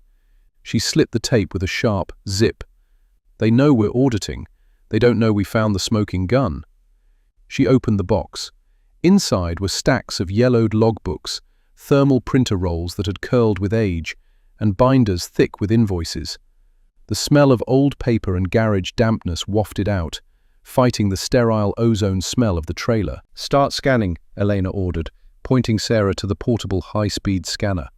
[SPEAKER 1] She slit the tape with a sharp zip. "They know we're auditing. They don't know we found the smoking gun." She opened the box. Inside were stacks of yellowed logbooks, thermal printer rolls that had curled with age, and binders thick with invoices. The smell of old paper and garage dampness wafted out, fighting the sterile ozone smell of the trailer. "Start scanning," Elena ordered, pointing Sarah to the portable high-speed scanner.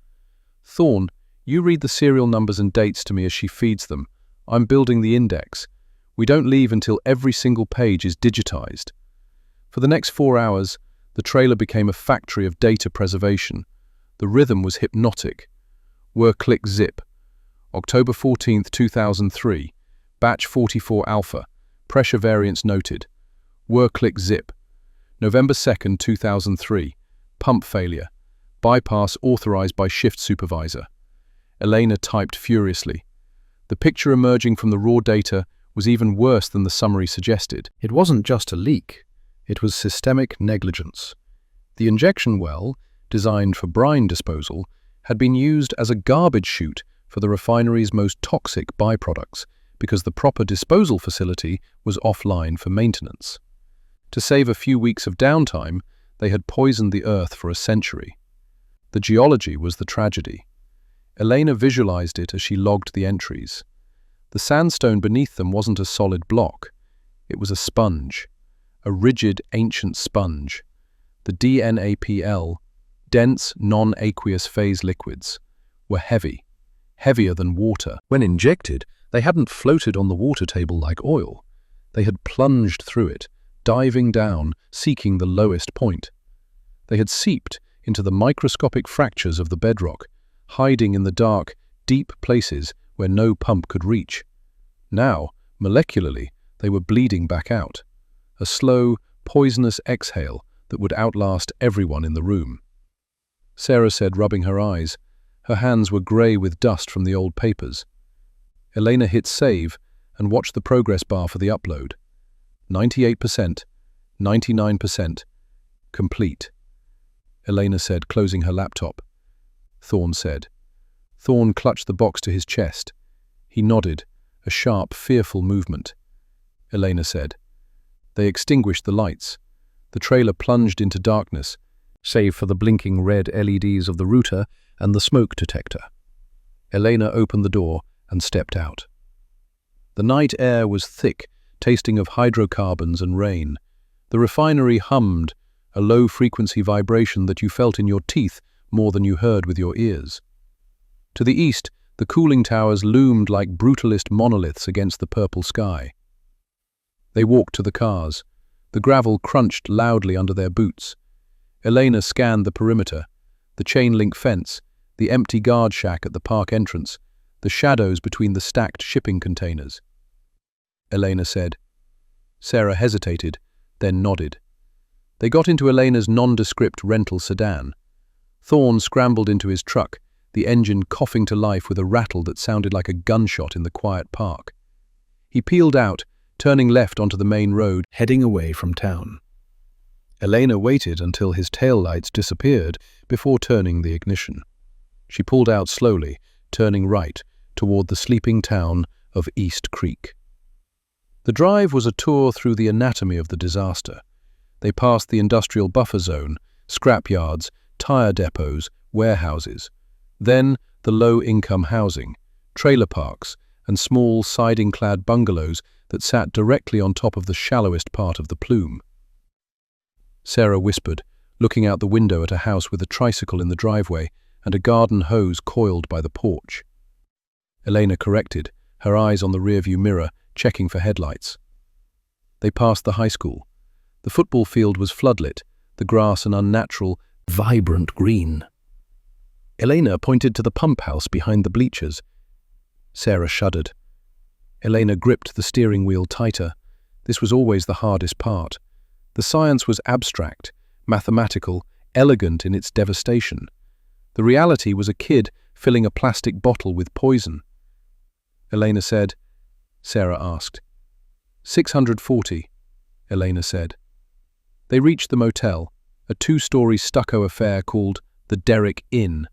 [SPEAKER 1] "Thorne, you read the serial numbers and dates to me as she feeds them. I'm building the index. We don't leave until every single page is digitized." For the next 4 hours, the trailer became a factory of data preservation. The rhythm was hypnotic. Whir-click-zip. October 14, 2003. Batch 44 alpha. Pressure variance noted. Were click zip. November 2, 2003. Pump failure. Bypass authorized by shift supervisor. Elena typed furiously. The picture emerging from the raw data was even worse than the summary suggested.
[SPEAKER 2] It wasn't just a leak. It was systemic negligence. The injection well, designed for brine disposal, had been used as a garbage chute for the refinery's most toxic byproducts because the proper disposal facility was offline for maintenance. To save a few weeks of downtime, they had poisoned the earth for a century. The geology was the tragedy. Elena visualized it as she logged the entries. The sandstone beneath them wasn't a solid block. It was a sponge, a rigid ancient sponge. The DNAPL, dense non-aqueous phase liquids, were heavy, heavier than water. When injected, they hadn't floated on the water table like oil. They had plunged through it, diving down, seeking the lowest point. They had seeped into the microscopic fractures of the bedrock, hiding in the dark, deep places where no pump could reach. Now, molecularly, they were bleeding back out, a slow, poisonous exhale that would outlast everyone in the room. Sarah said, rubbing her eyes. Her hands were grey with dust from the old papers. Elena hit save and watched the progress bar for the upload. 98%, 99%, complete. Elena said, closing her laptop. Thorne said. Thorne clutched the box to his chest. He nodded, a sharp, fearful movement. Elena said. They extinguished the lights. The trailer plunged into darkness, save for the blinking red LEDs of the router and the smoke detector. Elena opened the door and stepped out. The night air was thick, tasting of hydrocarbons and rain. The refinery hummed, a low-frequency vibration that you felt in your teeth more than you heard with your ears. To the east, the cooling towers loomed like brutalist monoliths against the purple sky. They walked to the cars. The gravel crunched loudly under their boots. Elena scanned the perimeter, the chain-link fence, the empty guard shack at the park entrance, the shadows between the stacked shipping containers. Elena said. Sarah hesitated, then nodded. They got into Elena's nondescript rental sedan. Thorne scrambled into his truck, the engine coughing to life with a rattle that sounded like a gunshot in the quiet park. He peeled out, turning left onto the main road, heading away from town. Elena waited until his taillights disappeared before turning the ignition. She pulled out slowly, turning right, toward the sleeping town of East Creek. The drive was a tour through the anatomy of the disaster. They passed the industrial buffer zone, scrapyards, tire depots, warehouses. Then the low-income housing, trailer parks, and small siding-clad bungalows that sat directly on top of the shallowest part of the plume. Sarah whispered, looking out the window at a house with a tricycle in the driveway and a garden hose coiled by the porch. Elena corrected, her eyes on the rearview mirror, checking for headlights. They passed the high school. The football field was floodlit, the grass an unnatural, vibrant green. Elena pointed to the pump house behind the bleachers. Sarah shuddered. Elena gripped the steering wheel tighter. This was always the hardest part. The science was abstract, mathematical, elegant in its devastation. The reality was a kid filling a plastic bottle with poison. Elena said. Sarah asked. 640, Elena said. They reached the motel, a two-story stucco affair called the Derrick Inn,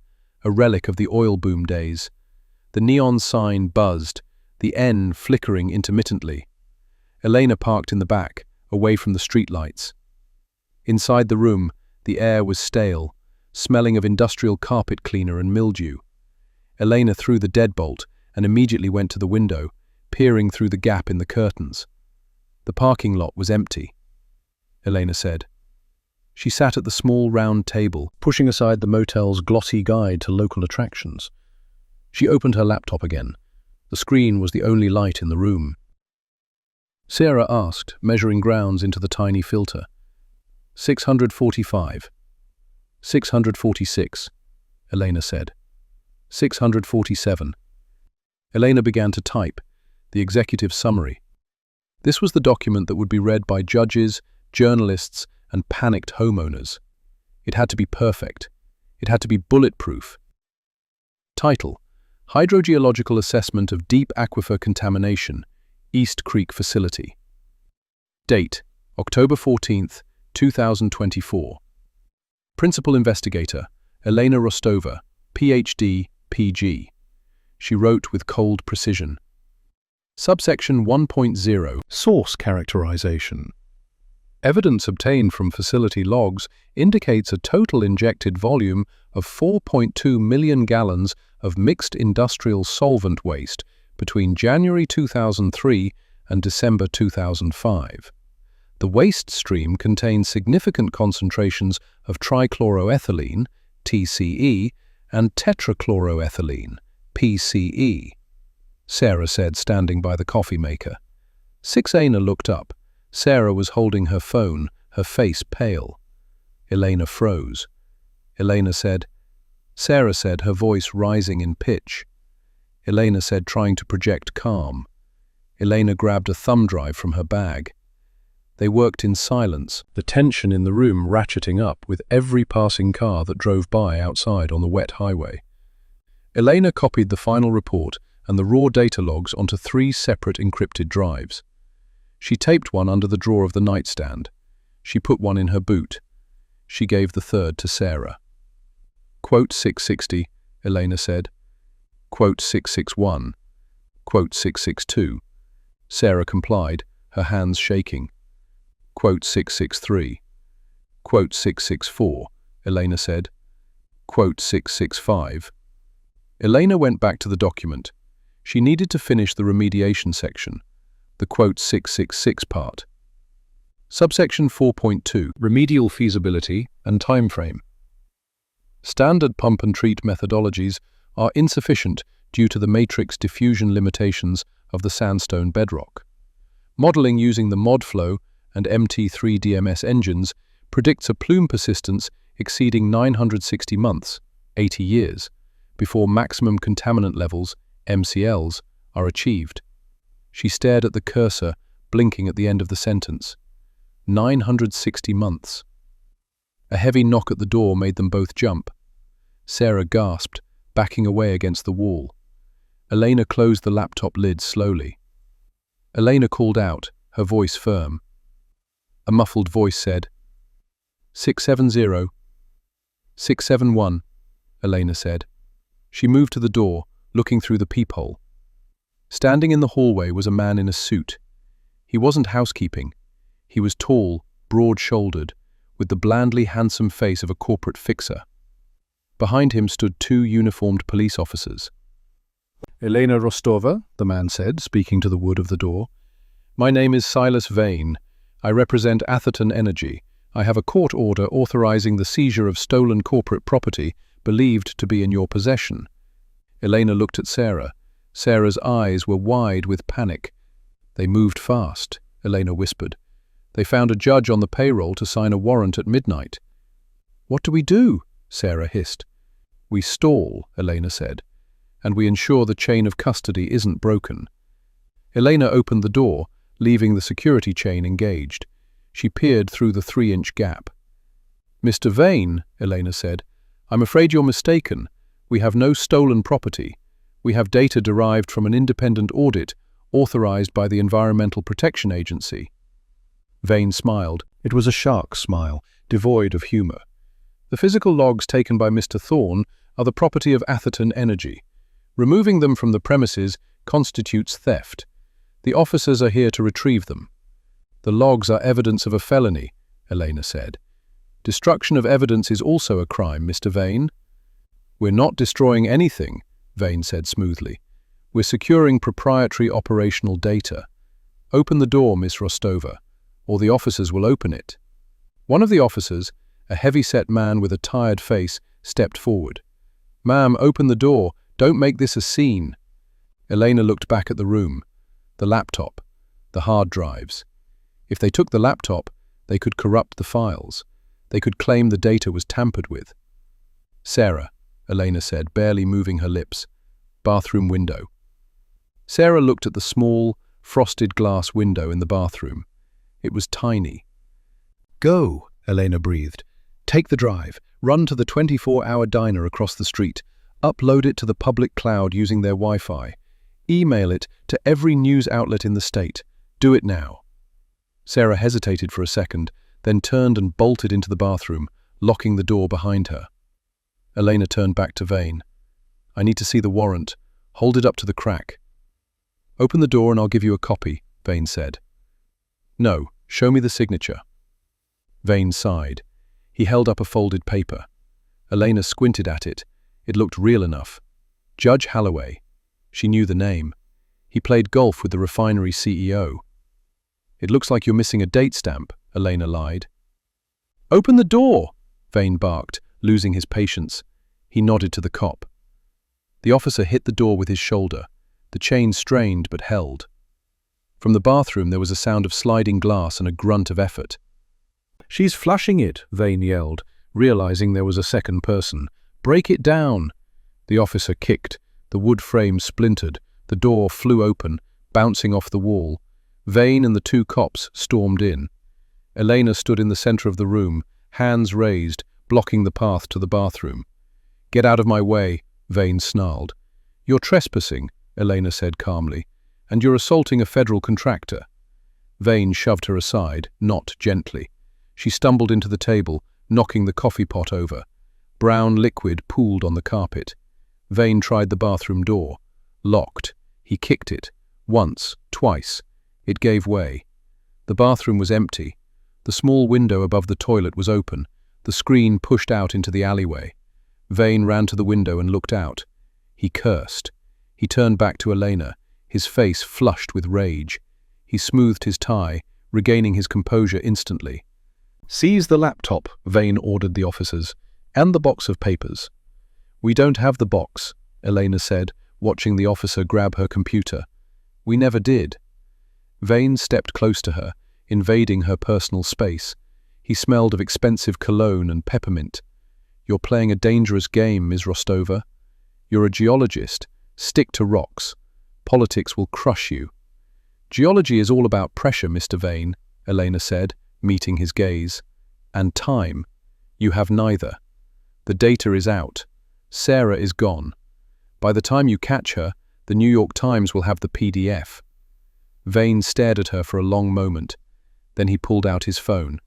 [SPEAKER 2] a relic of the oil boom days. The neon sign buzzed, the N flickering intermittently. Elena parked in the back, away from the streetlights. Inside the room, the air was stale, smelling of industrial carpet cleaner and mildew. Elena threw the deadbolt and immediately went to the window, peering through the gap in the curtains. The parking lot was empty, Elena said. She sat at the small round table, pushing aside the motel's glossy guide to local attractions. She opened her laptop again. The screen was the only light in the room. Sarah asked, measuring grounds into the tiny filter. 645. 646, Elena said. 647.
[SPEAKER 1] Elena began to type the executive summary. This was the document that would be read by judges, journalists, and panicked homeowners. It had to be perfect. It had to be bulletproof. Title: Hydrogeological Assessment of Deep Aquifer Contamination, East Creek Facility. Date: October 14, 2024. Principal Investigator: Elena Rostova, PhD, PG. She wrote with cold precision. Subsection 1.0
[SPEAKER 2] Source characterization.
[SPEAKER 1] Evidence obtained from facility logs indicates a total injected volume of 4.2 million gallons of mixed industrial solvent waste between January 2003 and December 2005. The waste stream contains significant concentrations of trichloroethylene, TCE, and tetrachloroethylene, PCE. Sarah said, standing by the coffee maker. 6 looked up. Sarah was holding her phone, her face pale. Elena froze. Sarah said, her voice rising in pitch. Elena said, trying to project calm. Elena grabbed a thumb drive from her bag. They worked in silence, the tension in the room ratcheting up with every passing car that drove by outside on the wet highway. Elena copied the final report and the raw data logs onto 3 separate encrypted drives. She taped one under the drawer of the nightstand. She put one in her boot. She gave the third to Sarah. Quote 660, Elena said. Quote 661. Quote 662. Sarah complied, her hands shaking. Quote 663. Quote 664, Elena said. Quote 665. Elena went back to the document. She needed to finish the remediation section, the quote 666 part. Subsection 4.2 Remedial feasibility and timeframe. Standard pump and treat methodologies are insufficient due to the matrix diffusion limitations of the sandstone bedrock. Modeling using the ModFlow and MT3DMS engines predicts a plume persistence exceeding 960 months, 80 years, before maximum contaminant levels, MCLs, are achieved. She stared at the cursor, blinking at the end of the sentence. 960 months. A heavy knock at the door made them both jump. Sarah gasped, backing away against the wall. Elena closed the laptop lid slowly. Elena called out, her voice firm. A muffled voice said, 670. 671, Elena said. She moved to the door, looking through the peephole. Standing in the hallway was a man in a suit. He wasn't housekeeping. He was tall, broad-shouldered, with the blandly handsome face of a corporate fixer. Behind him stood 2 uniformed police officers.
[SPEAKER 2] Elena Rostova, the man said, speaking to the wood of the door.
[SPEAKER 1] My name is Silas Vane. I represent Atherton Energy. I have a court order authorizing the seizure of stolen corporate property believed to be in your possession. Elena looked at Sarah. Sarah's eyes were wide with panic. They moved fast, Elena whispered. They found a judge on the payroll to sign a warrant at midnight. What do we do? Sarah hissed. We stall, Elena said, and we ensure the chain of custody isn't broken. Elena opened the door, leaving the security chain engaged. She peered through the 3-inch gap. Mr. Vane, Elena said, I'm afraid you're mistaken. We have no stolen property. We have data derived from an independent audit authorized by the Environmental Protection Agency. Vane smiled. It was a shark smile, devoid of humor. The physical logs taken by Mr. Thorne are the property of Atherton Energy. Removing them from the premises constitutes theft. The officers are here to retrieve them. The logs are evidence of a felony, Elena said. Destruction of evidence is also a crime, Mr. Vane. We're not destroying anything, Vane said smoothly. We're securing proprietary operational data. Open the door, Miss Rostova, or the officers will open it. One of the officers, a heavy-set man with a tired face, stepped forward. Ma'am, open the door. Don't make this a scene. Elena looked back at the room. The laptop. The hard drives. If they took the laptop, they could corrupt the files. They could claim the data was tampered with. Sarah, Elena said, barely moving her lips. Bathroom window. Sarah looked at the small, frosted glass window in the bathroom. It was tiny.
[SPEAKER 2] "Go," Elena breathed. "Take the drive. Run to the 24-hour diner across the street. Upload it to the public cloud using their Wi-Fi. Email it to every news outlet in the state. Do it now." Sarah hesitated for a second, then turned and bolted into the bathroom, locking the door behind her. Elena turned back to Vane. "I need to see the warrant. Hold it up to the crack." "Open the door and I'll give you a copy," Vane said. "No, show me the signature." Vane sighed. He held up a folded paper. Elena squinted at it. It looked real enough. Judge Halloway. She knew the name. He played golf with the Refinery CEO. "It looks like you're missing a date stamp," Elena lied. "Open the door!" Vane barked, losing his patience. He nodded to the cop. The officer hit the door with his shoulder. The chain strained but held. From the bathroom there was a sound of sliding glass and a grunt of effort. "She's flushing it," Vane yelled, realizing there was a second person. "Break it down!" The officer kicked. The wood frame splintered. The door flew open, bouncing off the wall. Vane and the two cops stormed in. Elena stood in the center of the room, hands raised, blocking the path to the bathroom. "Get out of my way," Vane snarled. "You're trespassing," Elena said calmly, "and you're assaulting a federal contractor." Vane shoved her aside, not gently. She stumbled into the table, knocking the coffee pot over. Brown liquid pooled on the carpet. Vane tried the bathroom door. Locked. He kicked it. Once, twice. It gave way. The bathroom was empty. The small window above the toilet was open. The screen pushed out into the alleyway. Vane ran to the window and looked out. He cursed. He turned back to Elena, his face flushed with rage. He smoothed his tie, regaining his composure instantly. "Seize the laptop," Vane ordered the officers, "and the box of papers." "We don't have the box," Elena said, watching the officer grab her computer. "We never did." Vane stepped close to her, invading her personal space. He smelled of expensive cologne and peppermint. "You're playing a dangerous game, Ms. Rostova. You're a geologist. Stick to rocks. Politics will crush you." "Geology is all about pressure, Mr. Vane," Elena said, meeting his gaze. "And time. You have neither. The data is out. Sarah is gone. By the time you catch her, the New York Times will have the PDF." Vane stared at her for a long moment. Then he pulled out his phone.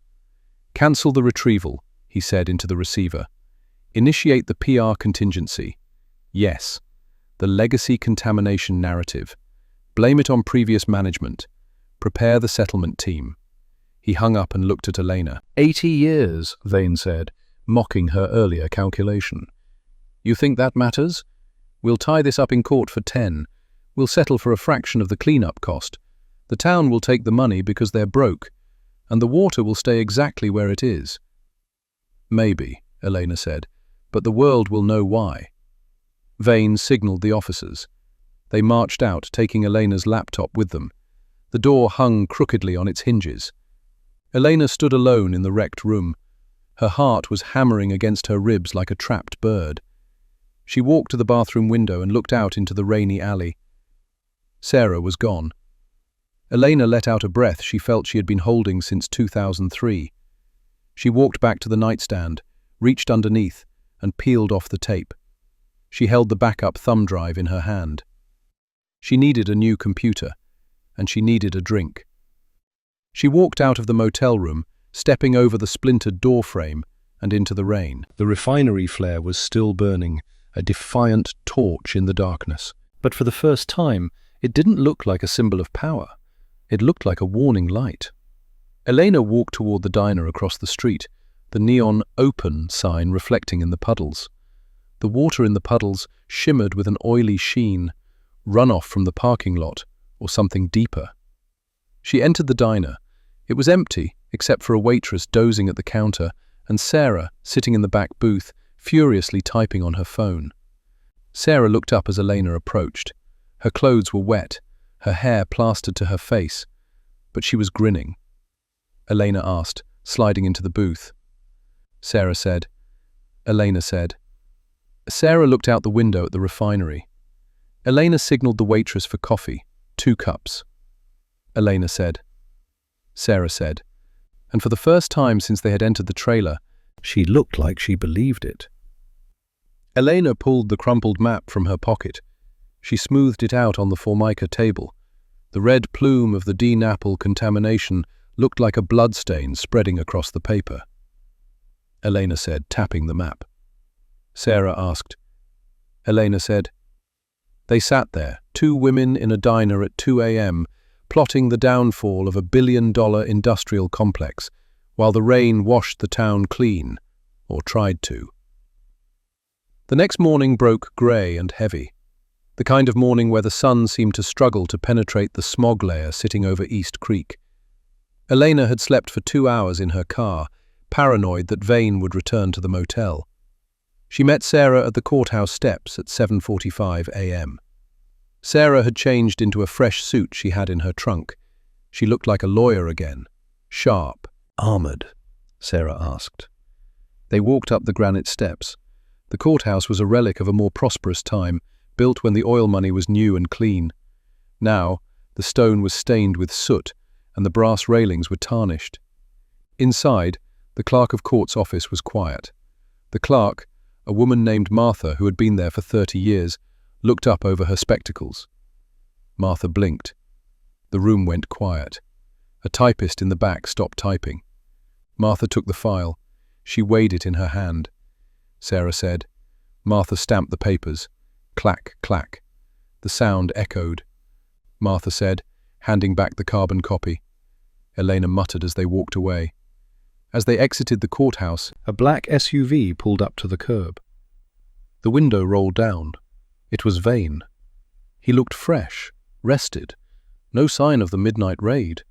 [SPEAKER 2] "Cancel the retrieval," he said into the receiver. "Initiate the PR contingency. Yes. The legacy contamination narrative. Blame it on previous management. Prepare the settlement team." He hung up and looked at Elena. 80 years, Vane said, mocking her earlier calculation. "You think that matters? We'll tie this up in court for 10. We'll settle for a fraction of the cleanup cost. The town will take the money because they're broke, and the water will stay exactly where it is." "Maybe," Elena said, "but the world will know why." Vane signaled the officers. They marched out, taking Elena's laptop with them. The door hung crookedly on its hinges. Elena stood alone in the wrecked room. Her heart was hammering against her ribs like a trapped bird. She walked to the bathroom window and looked out into the rainy alley. Sarah was gone. Elena let out a breath she felt she had been holding since 2003. She walked back to the nightstand, reached underneath, and peeled off the tape. She held the backup thumb drive in her hand. She needed a new computer, and she needed a drink. She walked out of the motel room, stepping over the splintered door frame and into the rain. The refinery flare was still burning, a defiant torch in the darkness. But for the first time, it didn't look like a symbol of power. It looked like a warning light. Elena walked toward the diner across the street, the neon "open" sign reflecting in the puddles. The water in the puddles shimmered with an oily sheen, runoff from the parking lot, or something deeper. She entered the diner. It was empty, except for a waitress dozing at the counter and Sarah sitting in the back booth, furiously typing on her phone. Sarah looked up as Elena approached. Her clothes were wet, her hair plastered to her face, but she was grinning. Elena asked, sliding into the booth. Elena said. Sarah looked out the window at the refinery.
[SPEAKER 1] Elena signaled the waitress for coffee, 2 cups. Elena said. Sarah said. And for the first time since they had entered the trailer,
[SPEAKER 2] She looked like she believed it.
[SPEAKER 1] Elena pulled the crumpled map from her pocket. She smoothed it out on the formica table. The red plume of the DNAPL contamination looked like a bloodstain spreading across the paper. Elena said, tapping the map. Sarah asked. Elena said. They sat there, 2 women in a diner at 2 a.m., plotting the downfall of a billion-dollar industrial complex, while the rain washed the town clean, or tried to. The next morning broke grey and heavy, the kind of morning where the sun seemed to struggle to penetrate the smog layer sitting over East Creek. Elena had slept for 2 hours in her car, paranoid that Vane would return to the motel. She met Sarah at the courthouse steps at 7:45 a.m. Sarah had changed into a fresh suit she had in her trunk. She looked like a lawyer again, sharp.
[SPEAKER 2] Armored? Sarah asked.
[SPEAKER 1] They walked up the granite steps. The courthouse was a relic of a more prosperous time, built when the oil money was new and clean. Now, the stone was stained with soot, and the brass railings were tarnished. Inside, the clerk of court's office was quiet. The clerk, a woman named Martha who had been there for 30 years, looked up over her spectacles. Martha blinked. The room went quiet. A typist in the back stopped typing. Martha took the file. She weighed it in her hand. Sarah said. Martha stamped the papers. Clack, clack. The sound echoed. Martha said, handing back the carbon copy. Elena muttered as they walked away. As they exited the courthouse,
[SPEAKER 2] A black SUV pulled up to the curb.
[SPEAKER 1] the window rolled down. It was Vane. He looked fresh, rested. No sign of the midnight raid.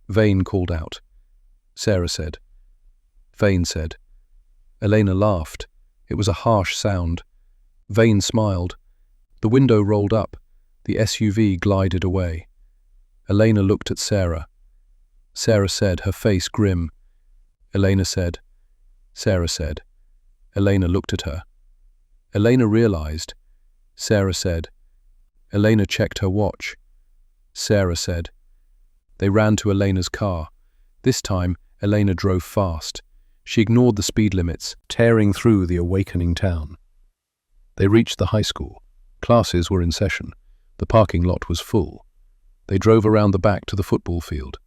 [SPEAKER 1] Vane called out. Sarah said. Vane said. Elena laughed. It was a harsh sound. Vane smiled. The window rolled up. The SUV glided away. Elena looked at Sarah. Sarah said, her face grim. Elena said. Sarah said. Elena looked at her. Elena realized. Sarah said. Elena checked her watch. Sarah said. They ran to Elena's car. This time, Elena drove fast. She ignored the speed limits,
[SPEAKER 2] Tearing through the awakening town.
[SPEAKER 1] They reached the high school. Classes were in session. The parking lot was full. They drove around the back to the football field.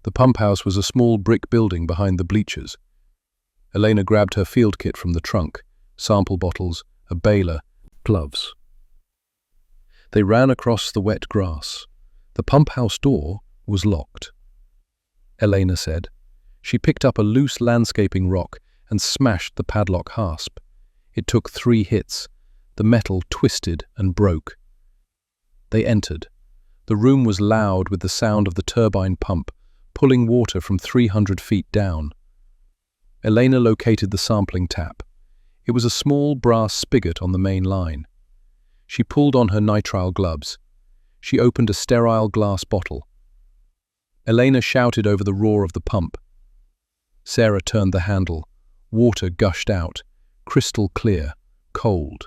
[SPEAKER 1] The pump house was a small brick building behind the bleachers. Elena grabbed her field kit from the trunk, sample bottles, a baler,
[SPEAKER 2] Gloves.
[SPEAKER 1] They ran across the wet grass. The pump house door was locked. Elena said. She picked up a loose landscaping rock and smashed the padlock hasp. It took 3 hits. The metal twisted and broke. They entered. The room was loud with the sound of the turbine pump, pulling water from 300 feet down. Elena located the sampling tap. It was a small brass spigot on the main line. She pulled on her nitrile gloves. She opened a sterile glass bottle. Elena shouted over the roar of the pump. Sarah turned the handle. Water gushed out, crystal clear, cold.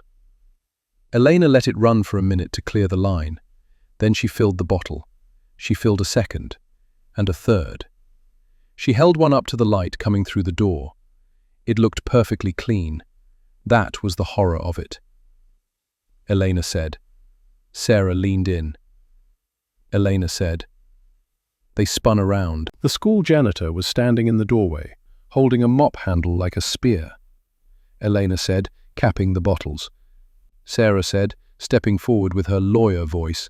[SPEAKER 1] Elena let it run for a minute to clear the line. Then she filled the bottle. She filled a second, and a third. She held one up to the light coming through the door. It looked perfectly clean. That was the horror of it. Elena said. Sarah leaned in. Elena said. They spun around.
[SPEAKER 2] The school janitor was standing in the doorway, holding a mop handle like a spear.
[SPEAKER 1] Elena said, capping the bottles. Sarah said, stepping forward with her lawyer voice.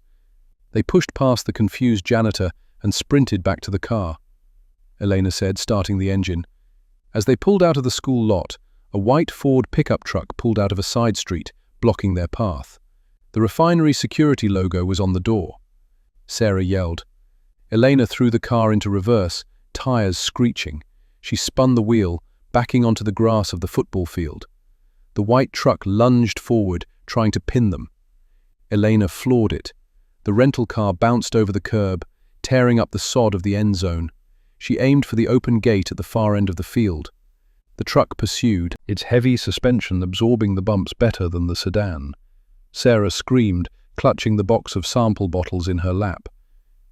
[SPEAKER 1] They pushed past the confused janitor and sprinted back to the car. Elena said, starting the engine. As they pulled out of the school lot, a white Ford pickup truck pulled out of a side street, blocking their path. The Refinery security logo was on the door. Sarah yelled. Elena threw the car into reverse, tires screeching. She spun the wheel, backing onto the grass of the football field. The white truck lunged forward, trying to pin them. Elena floored it. The rental car bounced over the curb, tearing up the sod of the end zone. She aimed for the open gate at the far end of the field. The truck pursued, its heavy suspension absorbing the bumps better than the sedan. Sarah screamed,
[SPEAKER 2] clutching the box of sample bottles in her lap.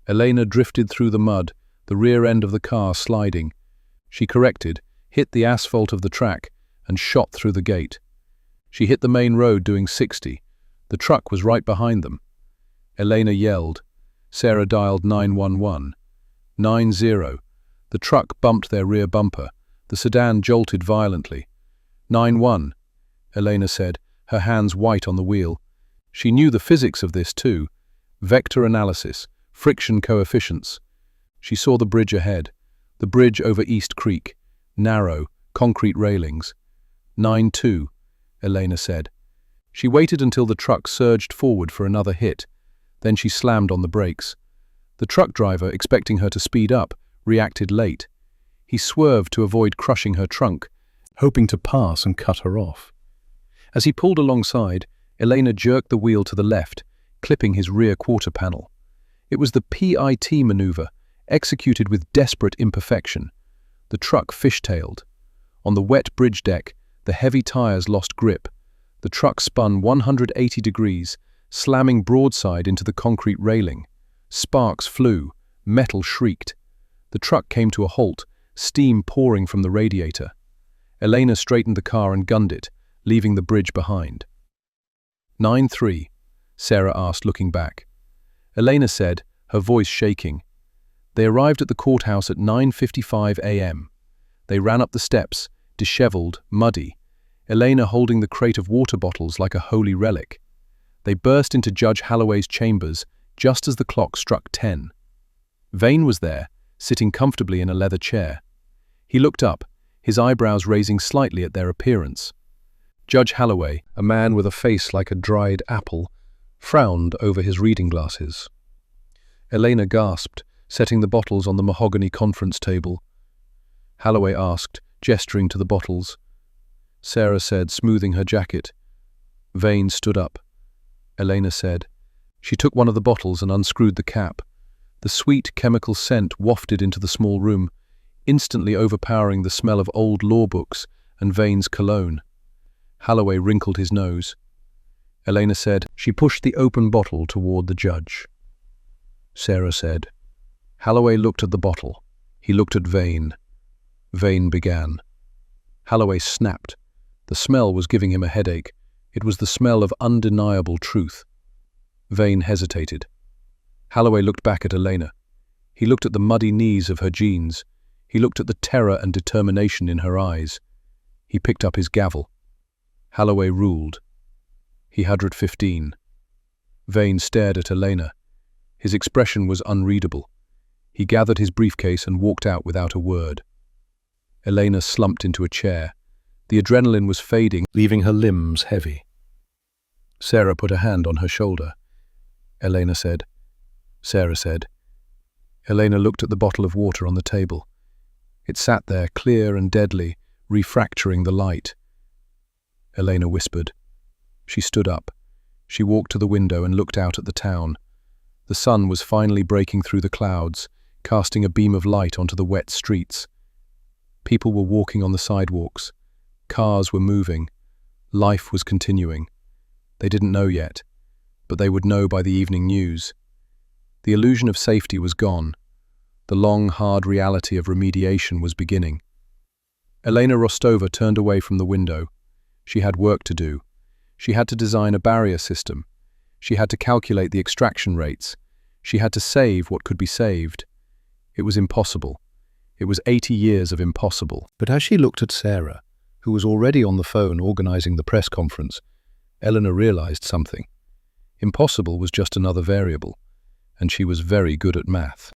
[SPEAKER 2] Elena drifted through the mud, the rear end of the car sliding. She corrected, hit the asphalt of the track, and shot through the gate. She hit the main road doing 60. The truck was right behind them. Elena yelled. Sarah dialed 911. 90. The truck bumped their rear bumper. The sedan jolted violently. 91, Elena said, her hands white on the wheel. She knew the physics of this too. Vector analysis, friction coefficients. She saw the bridge ahead. The bridge over East Creek. Narrow, concrete railings. 92, Elena said. She waited until the truck surged forward for another hit. Then she slammed on the brakes. The truck driver, expecting her to speed up, reacted late. He swerved to avoid crushing her trunk, hoping to pass and cut her off. As he pulled alongside, Elena jerked the wheel to the left, clipping his rear quarter panel. It was the PIT maneuver, executed with desperate imperfection. The truck fishtailed. On the wet bridge deck, the heavy tires lost grip. The truck spun 180 degrees, slamming broadside into the concrete railing. Sparks flew, metal shrieked. The truck came to a halt, steam pouring from the radiator. Elena straightened the car and gunned it, leaving the bridge behind. 9-3, Sarah asked, looking back. Elena said, her voice shaking. They arrived at the courthouse at 9:55 a.m. They ran up the steps, disheveled, muddy, Elena holding the crate of water bottles like a holy relic. They burst into Judge Holloway's chambers just as the clock struck 10. Vane was there, sitting comfortably in a leather chair. He looked up, his eyebrows raising slightly at their appearance. Judge Holloway, a man with a face like a dried apple, frowned over his reading glasses. Elena gasped, setting the bottles on the mahogany conference table. Holloway asked, gesturing to the bottles. Sarah said, smoothing her jacket. Vane stood up. Elena said. She took one of the bottles and unscrewed the cap. The sweet chemical scent wafted into the small room, instantly overpowering the smell of old law books and Vane's cologne. Holloway wrinkled his nose. Elena said. She pushed the open bottle toward the judge. Sarah said. Holloway looked at the bottle. He looked at Vane. Vane began. Holloway snapped. The smell was giving him a headache. It was the smell of undeniable truth. Vane hesitated. Holloway looked back at Elena. He looked at the muddy knees of her jeans. He looked at the terror and determination in her eyes. He picked up his gavel. Holloway ruled. He 115. Vane stared at Elena. His expression was unreadable. He gathered his briefcase and walked out without a word. Elena slumped into a chair. The adrenaline was fading, leaving her limbs heavy. Sarah put a hand on her shoulder. Elena said. Sarah said. Elena looked at the bottle of water on the table. It sat there, clear and deadly, refractoring the light. Elena whispered. She stood up. She walked to the window and looked out at the town. The sun was finally breaking through the clouds, casting a beam of light onto the wet streets. People were walking on the sidewalks. Cars were moving. Life was continuing. They didn't know yet, but they would know by the evening news. The illusion of safety was gone. The long, hard reality of remediation was beginning. Elena Rostova turned away from the window. She had work to do. She had to design a barrier system. She had to calculate the extraction rates. She had to save what could be saved. It was impossible. It was 80 years of impossible. But as she looked at Sarah, who was already on the phone organizing the press conference, Eleanor realized something. Impossible was just another variable, and she was very good at math.